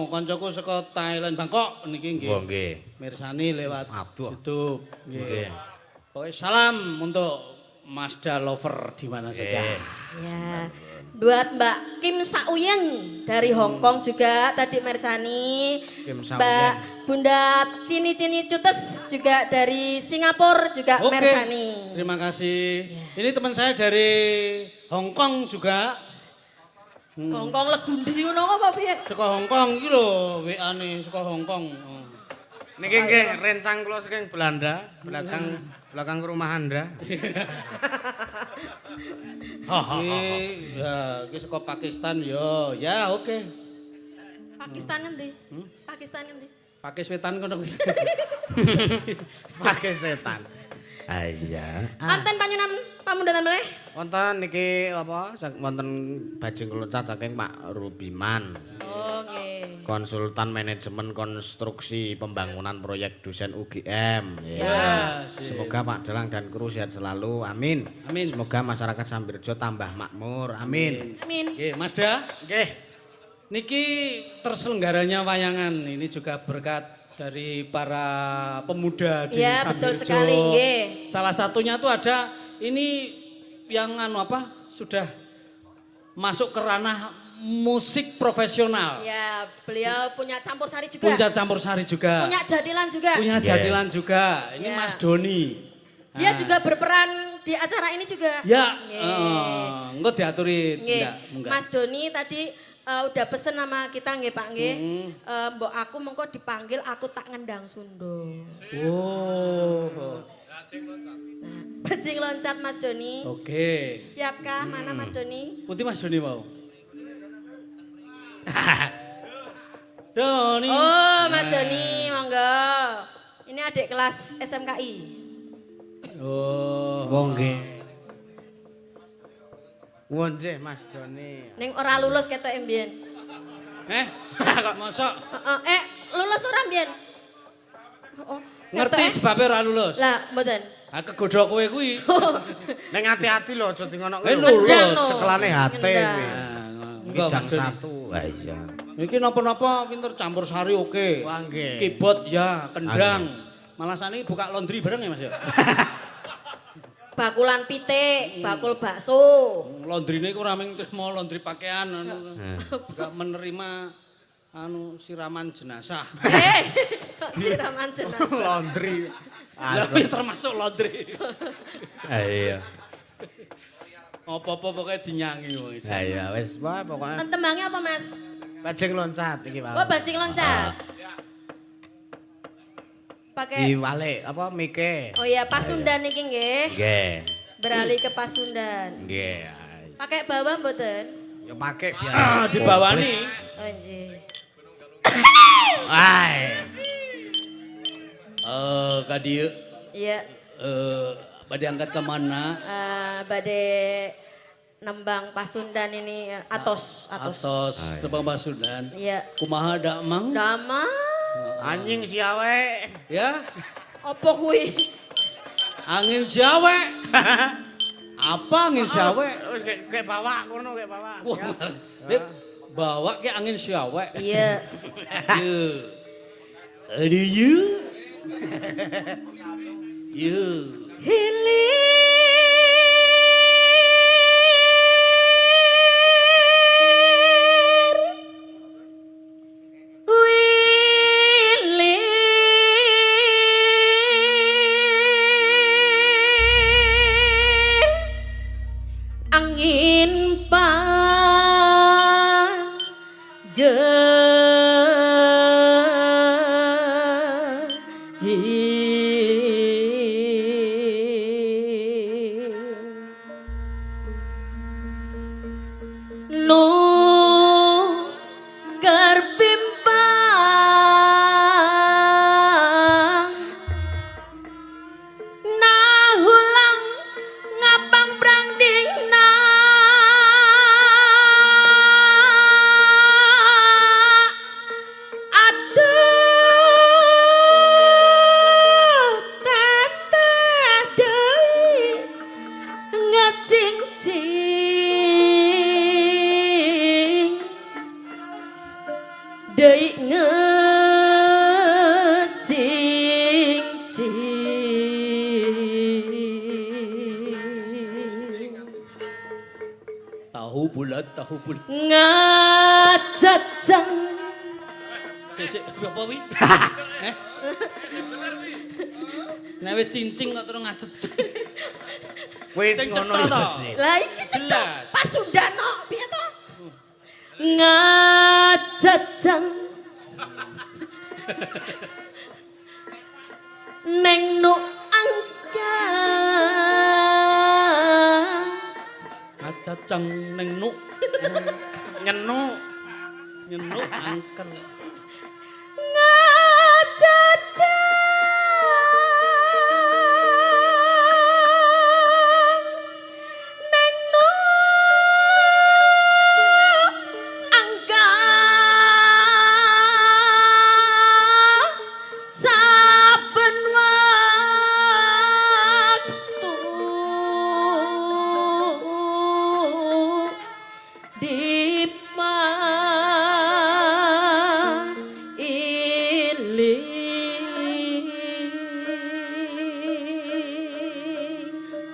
koncoku saka Thailand Bangkok niki nggih. Oh, nggih. Mirsani lewat Aduh. YouTube. Nggih. Pokoknya salam untuk Mazda lover di mana saja. Ya. Buat Mbak Kim Sauyen dari Hong Kong juga tadi mersani. Kim Sauyen. Mbak Bunda Cini-Cini Cutes juga dari Singapura juga Oke. mersani. Terima kasih. Ini teman saya dari Hong Kong juga. Hong Kong legundi ngono apa piye? Saka Hong Kong iki lho WA-ne saka Hong Kong. Niki nggih rencang kula saking Belanda, belakang rumah Anda. Iki saka Pakistan yo. Ya oke. Pakistan endi? Pakistan endi? Pakis wetan kono. Pakai setan. Iya. Konten panyunan pamundhatan meneh. Wonten niki apa? Wonten bajing kelucat saking Pak Rubiman. Oh nggih. Konsultan manajemen konstruksi pembangunan proyek dosen UGM. Ya, Semoga Pak Dalang dan kru sehat selalu. Amin. Amin. Semoga masyarakat Sambirjo tambah makmur. Amin. Amin. Nggih, Mazda. Nggih. Niki terselenggaranya wayangan ini juga berkat dari para pemuda di Ya, betul Sambirjo. sekali, nggih. Salah satunya tuh ada ini yang sudah masuk ke ranah musik profesional. Ya, beliau punya campur sari juga. Punya campur sari juga. Punya jadilan juga. Punya jadilan juga. Ini Ya. Mas Doni. Dia Nah. juga berperan di acara ini juga. Ya, Nggih. engko diaturi Nggih. enggak. Mas Doni tadi udah pesen sama kita nggih Pak nggih. Mbok aku mengko dipanggil aku tak ngendang Sunda. Oh. Bajing loncat Mas Doni. Oke. Siapkah mana Mas Doni? Putih Mas Doni mau. Doni. Oh, Mas Doni, monggo. Ini adik kelas SMKI. Oh. Wong nggih. Wong nggih Mas Doni. Ning ora lulus ketok mbiyen. Mosok Lulus ora mbiyen? Oh, ngerti ketok, sebabnya ora lulus. Lah, mboten. Ah kegodho kowe kuwi. Ning hati-hati lho aja dingono Eh, lho. lulus. Cekelane hati Ngendang. kuwi. Iki Enggak jam Mas Doni. 1. Ha iya. Iki napa-napa pinter campur sari oke. Wah nggih. Keyboard ya, kendang. Malah sani buka laundry bareng ya Mas ya. Bakulan pitik, bakul bakso. Laundryne iku ora mung terima laundry pakaian juga menerima siraman jenazah. Siraman jenazah. Laundry. Lah termasuk laundry. Iya. Apa-apa pokoke dinyangi wong iso. Lah ya wis wae pokoke Tembangnya apa, Mas? bajing loncat iki wae. Oh, bajing loncat. Pakai Diwalik apa mike. Oh iya, Pasundan iki nggih. Nggih. Beralih ke Pasundan. Nggih. Pakai bawah mboten? Ya pakai biar. Dibawani. Oh nggih. Ai. Kadi Iya, badhe angkat ke mana? bade nembang Pasundan ini atos. Atos tebang Pasundan. Iya. Kumaha dak mang? Dama. Anjing siawe. Ya, Apa kuwi? angin Jawa. Apa angin Jawa? Wis kayak bawa ngono kayak bawa. Beb, bawa ke angin Jawa. Iya. Aduh you. You. Angin no karpimpang nahulang ngapang branding na aduh teteh deui ngecing-cing deui ngecing-cing Tahu bulat. ngacacang Sik apa wi? Nek wis cincing kok terus ngacet. Kuwi Sing ngono cetha to. ya. lah iki cetok Jelas. Pasundan no piye to ngacacang neng nu angka Ngacacang neng nuk. Nyenu. Nyenuk angker. ngacacang neng nu angka saben waktu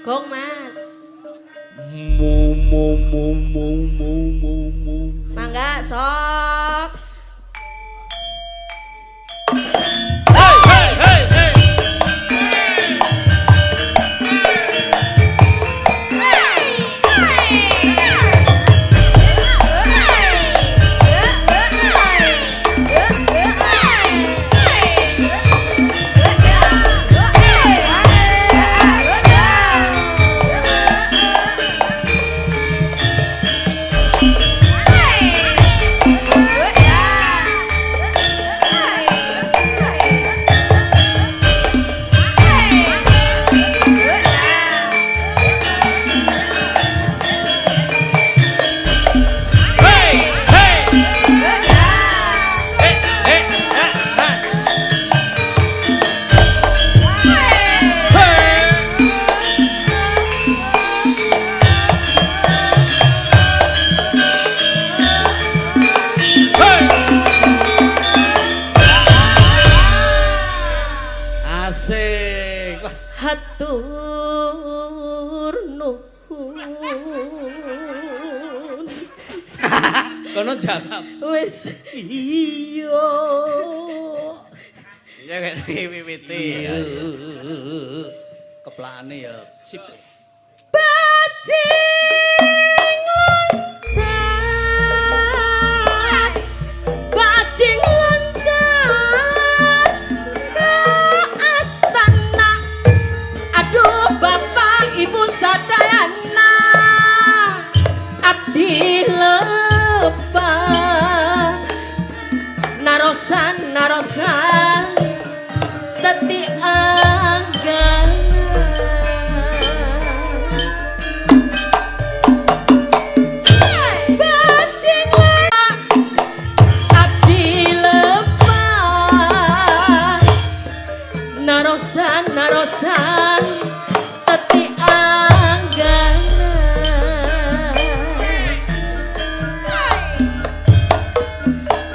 Gong Mas. Mu. Mangga sok. Asik. Wah, Hatur nuhun. kono jawab. Wis iya. Ya kayak wiwiti. Keplakane ya sip. Bajing lepan narosan dadi anggan bajing abdi lepan narosan dadi anggan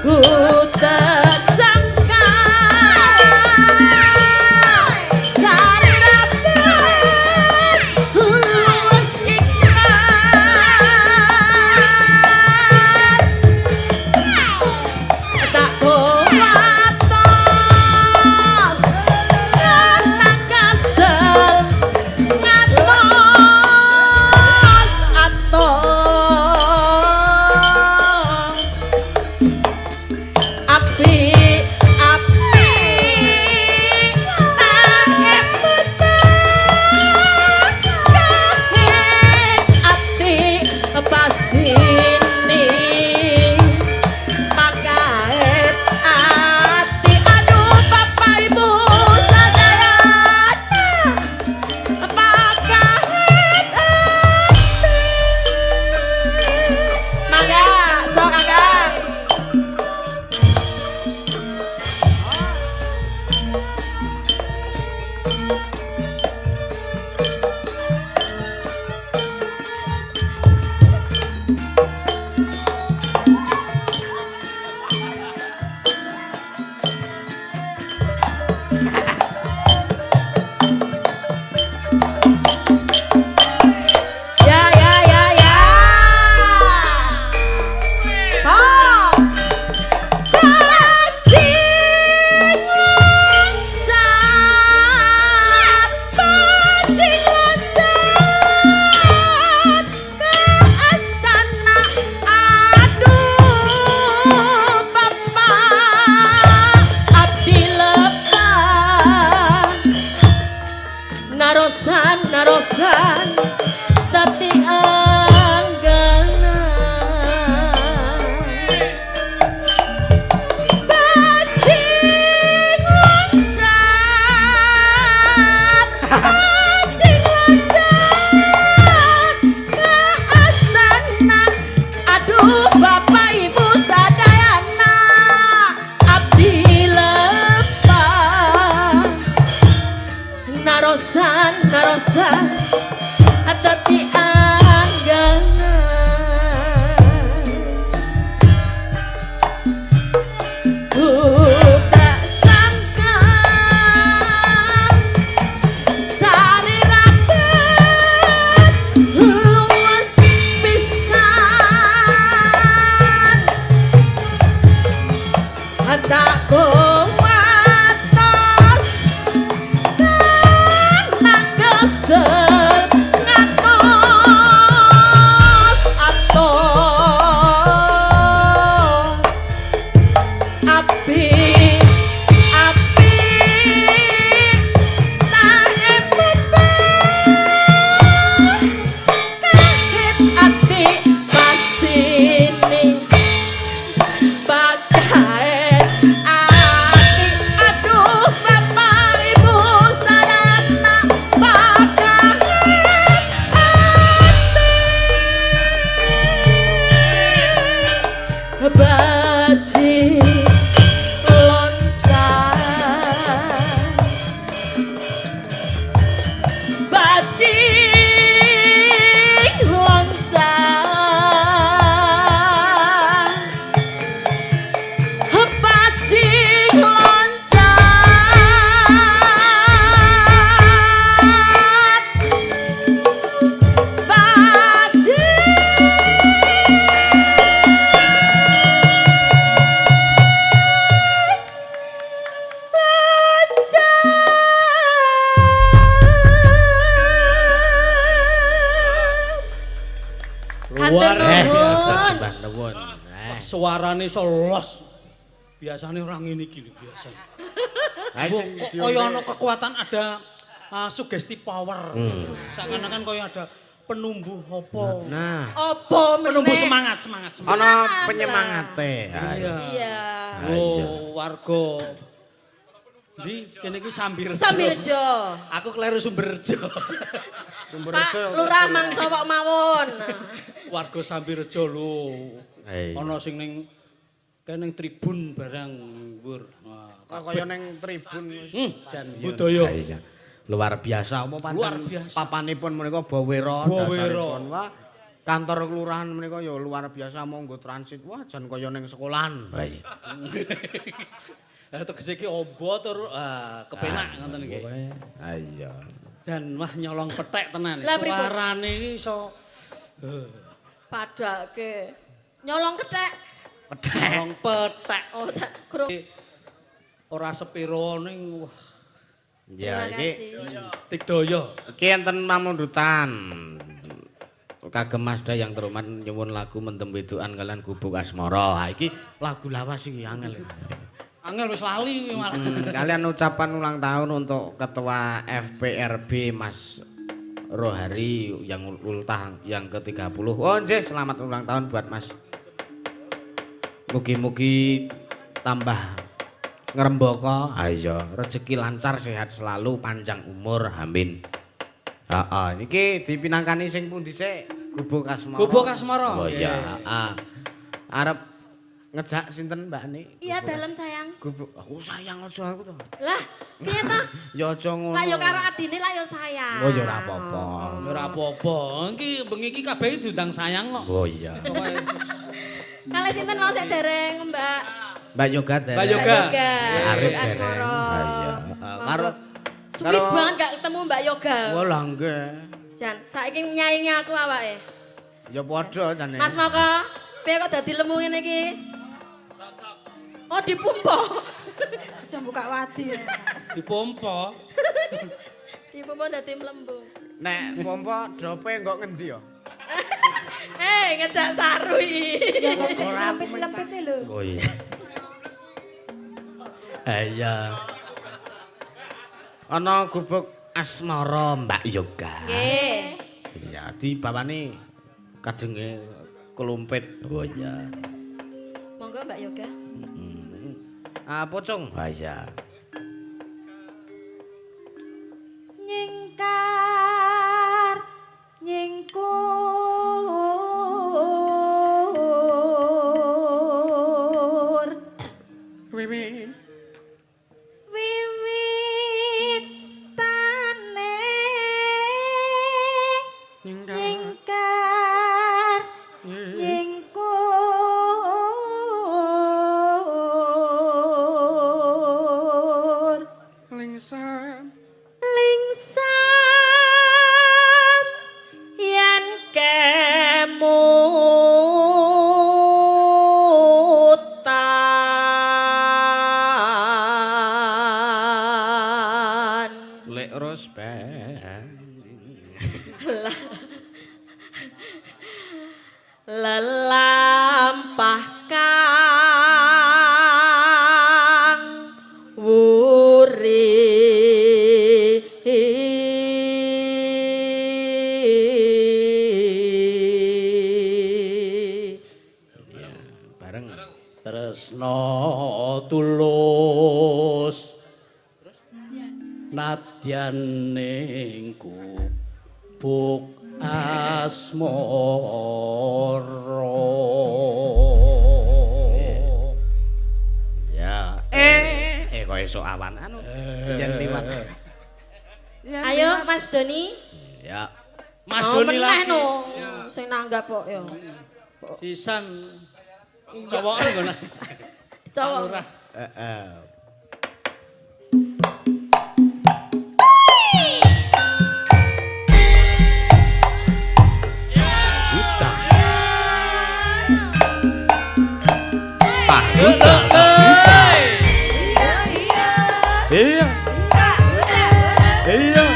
ku tak sangka sari rapat tulus ikhlas tak kuatos karena kasel ngatos atos api nanging putus kahit ati pasini pagait ati aduh bapak ibu sadayana pagait ati mangga sok agak ya sok bajing loncat ke astana aduh bapak abdi lepan narosan dadi angganan bajing loncat ke astana aduh bapak ibu sadayana abdi lepan narosan dadi angganan ku tak sangka sari rapat luwes pisan tak kuatos karena kesel ngatos atos api nanging beban kahit ati pasini pagait ati aduh bapak ibu sadayana pagait ati bajing loncat bajing loncat bajing loncat Luar biasa sih, Mbah nuwun. suarane solos. Biasanya orang ini gini biasa. Kaya ana kekuatan ada sugesti power. Seakan-akan kaya ada penumbuh apa? Nah, Apa meneh? Penumbuh semangat. ana penyemangate. Iya. Iya. Oh, warga. Di kene iki Sambirjo. Sambirjo. Aku kleru Sumberjo. Pak Lurah Mang Cowok mawon. Warga Sambirjo lho. Iya. Ana sing ning kene tribun barang Wur. Kaya ning tribun Jan budaya. Iya. Luar biasa apa Luar pancen biasa. papanipun menika Bawera Bawera. dasaripun. Wah, kantor kelurahan menika ya luar biasa monggo transit. Wah, jan kaya ning sekolahan. Tegese iki obo tur kepenak ngoten iki. Ah iya. Dan wah nyolong petek tenan. Lah, pripun? Suarane iki iso Padake. Nyolong kethek. nyolong petek. Oh, tak kurang. Ora sepiro ning wah Ya Terima iki kasih. Tigdaya. iki enten pamundutan. Kagem Masda yang terhormat nyuwun lagu Mendem Wedokan kalian Gubuk Asmara. Ha iki lagu lawas iki angel. Angel wis lali malah. Kalian ucapan ulang tahun untuk Ketua FPRB Mas Rohari yang ultah yang ke-30. Oh nggih, selamat ulang tahun buat Mas. Mugi-mugi tambah ngrembaka, iya, rezeki lancar, sehat selalu, panjang umur, amin. Heeh, niki dipinangkani sing pundi sik? Gubuk Asmara. Gubuk Asmara. Oh iya, heeh. Arep ngejak sinten Mbak Ni? Iya, dalem sayang. Gubuk. Aku sayang aja aku to. Lah, piye to? Ya aja ngono. Lah yo karo adine lah yo sayang. Oh ya ora apa-apa. Ora apa-apa. Iki bengi iki kabeh diundang sayang kok. Oh iya. Kali sinten mau sik dereng, Mbak? Mbak Yoga dereng. Mbak Yoga. Arif Asmara. dereng. Ah iya. Karo Suwi banget gak ketemu Mbak Yoga. Wah lah nggih. Jan, saiki nyaingi aku awake. Ya padha jane. Mas Moko, piye kok dadi lemu ngene iki? Oh, dipompa. Aja buka wadi. Dipompa. Dipompa dadi melembung. Nek pompa drope engko ngendi ya? Ngejak saru iki. Ya kok sik lempit-lempit lho. Oh iya. Iya. Ana Gubuk Asmara Mbak Yoga. Nggih. Iya, dibawani kajenge kelumpit. Oh iya. Monggo Mbak Yoga. Ah, pocong. Oh iya. Nyingkar nyingkur Wiwi. wiwitane Nyingkar. nyingkar nyingkur Lingsan. Lingsam yen kemutan. Lek rospen. Lelampah kang wuri Bareng. Tresna tulus nadyan ning Gubuk Asmara. Ya. Kok esuk awan anu. Yen liwat. Ayo Mas Doni. Ya. Mas Doni lagi. no. Sing nanggap kok ya. Sisan cowokne ngono. Cowok. Lurah. Heeh. Huta. Pak Huta. Iya. Iya.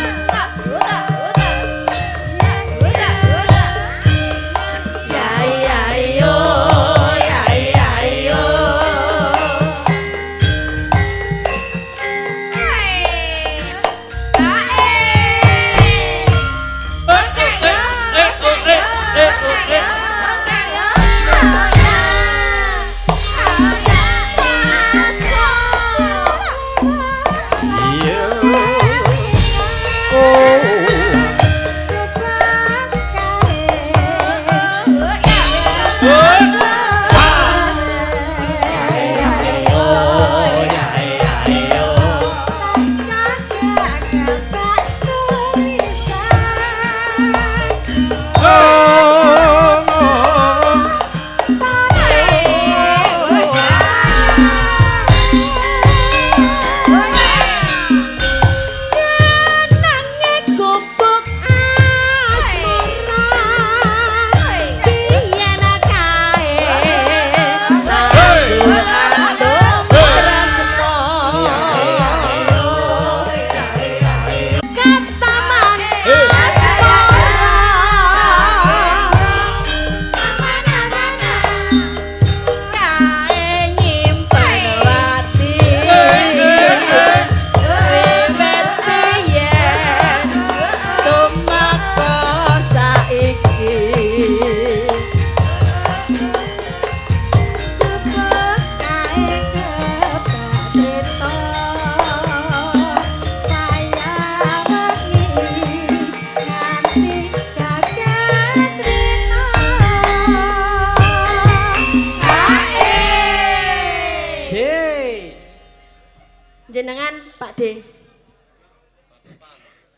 D.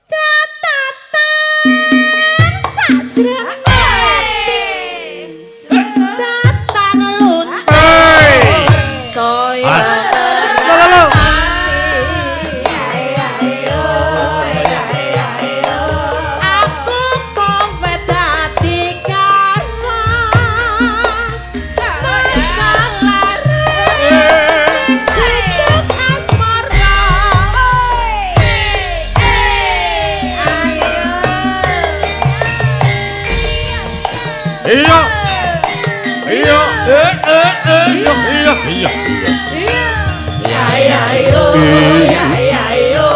Catatan sajroning catatan luntur saya aku kowe dadi karwan Iya. Iya. Iya. Iya. Ya yo, ya yo.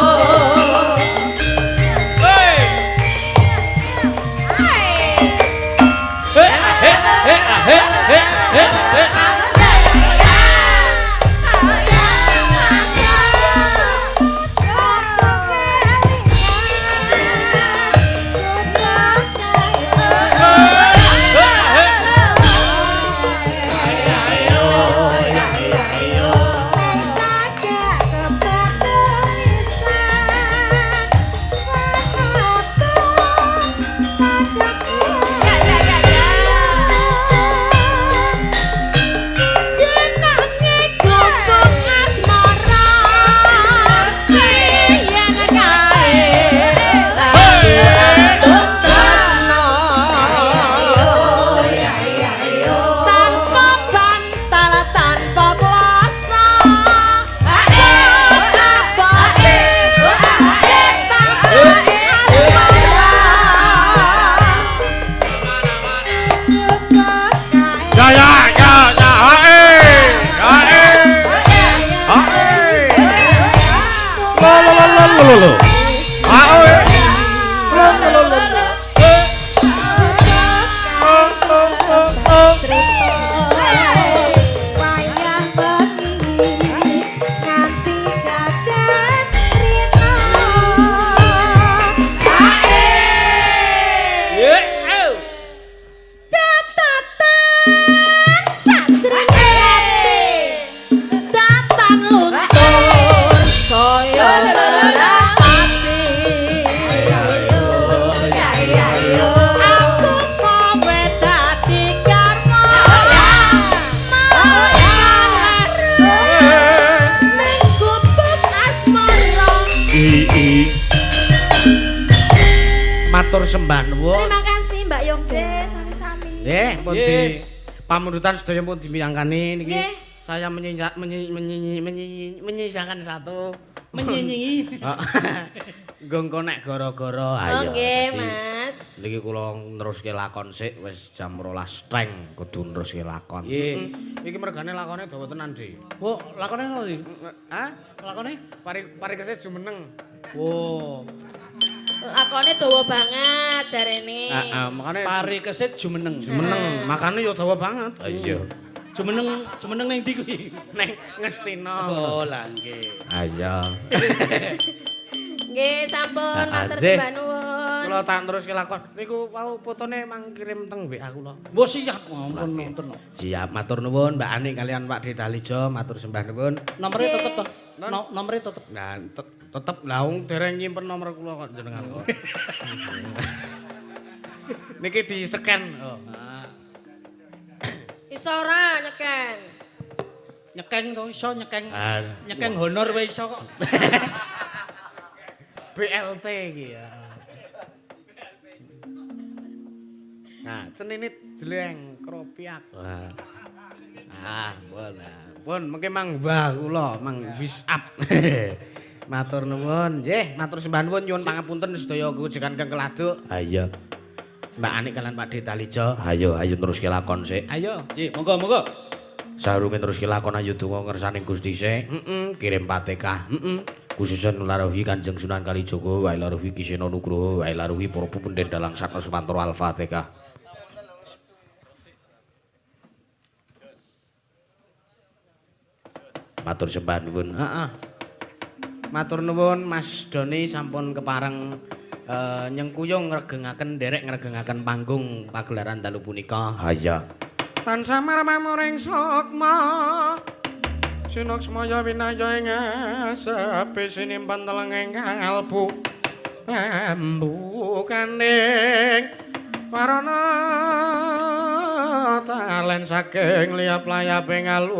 Matur sembah nuwun. Terima kasih Mbak Yongse, sami-sami. Nggih, pun di pamundutan sedaya pun dimiyangkani niki. Nggih. Saya menyisakan satu. Menyinyi. Gongko nek gara-gara Oh nggih, Mas. Niki kula neruske lakon sik wis jam 12 streng kudu neruske lakon. Nggih. Iki mergane lakone dawa tenan, Dik. Wo, lakone ono iki? Hah? Lakone? Pari kesit jumeneng. Wo. Lakone dawa banget jarene. Heeh, makane Pari kesit jumeneng. jumeneng, makane yo dawa banget. Iya. Jumeneng ning ndi kuwi? Neng Ngestina. Oh, lah nggih. Ayo. Nggih, sampun matur Nggih. sembah nuwun. Kula tak teruske lakon. Niku wau fotone mang kirim teng WA kula. Mbok siap ampun nonton. Siap, matur nuwun Mbak Ani kalian Pak Ditalijo, matur sembah nuwun. Nomere tetep to. Nomere tetep. Nah, tetep lah wong dereng nyimpen nomor kula kok jenengan kok. Niki di-scan. Oh. Iso ora nyeken. Nyekeng to iso nyekeng. Ah. Nyekeng honor wae iso kok. BLT iki ya. Nah, cenenit jleng kropiak. Wah. Ah, pun. Pun mengke mang mbah kula mang wis up. Matur nuwun, nggih, matur sembah nuwun nyuwun pangapunten sedaya kujekan kang keladuk. Ayo. Mbak Anik kalian Pak Ditalijo, ayo neruske lakon sik. Ayo. Nggih, monggo. Sarunge neruske lakon ayo donga ngersaning Gusti sik. Kirim Fatihah. Khususan nularuhi Kanjeng Sunan Kalijaga, wa ilaruhi Kisena Nugroho, wa ilaruhi para pupunden dalang Sakna Sumantara Al-Fatihah. Matur sembah nuwun. Heeh. Matur nuwun Mas Doni sampun kepareng nyengkuyung ngregengaken derek ngregengaken panggung pagelaran dalu punika. Haya. Tansah marmamuring sukma Sinaksmaya winaya ing sepi sinimpen teleng ing kalbu ambu kaning warana talen saking liap layaping alu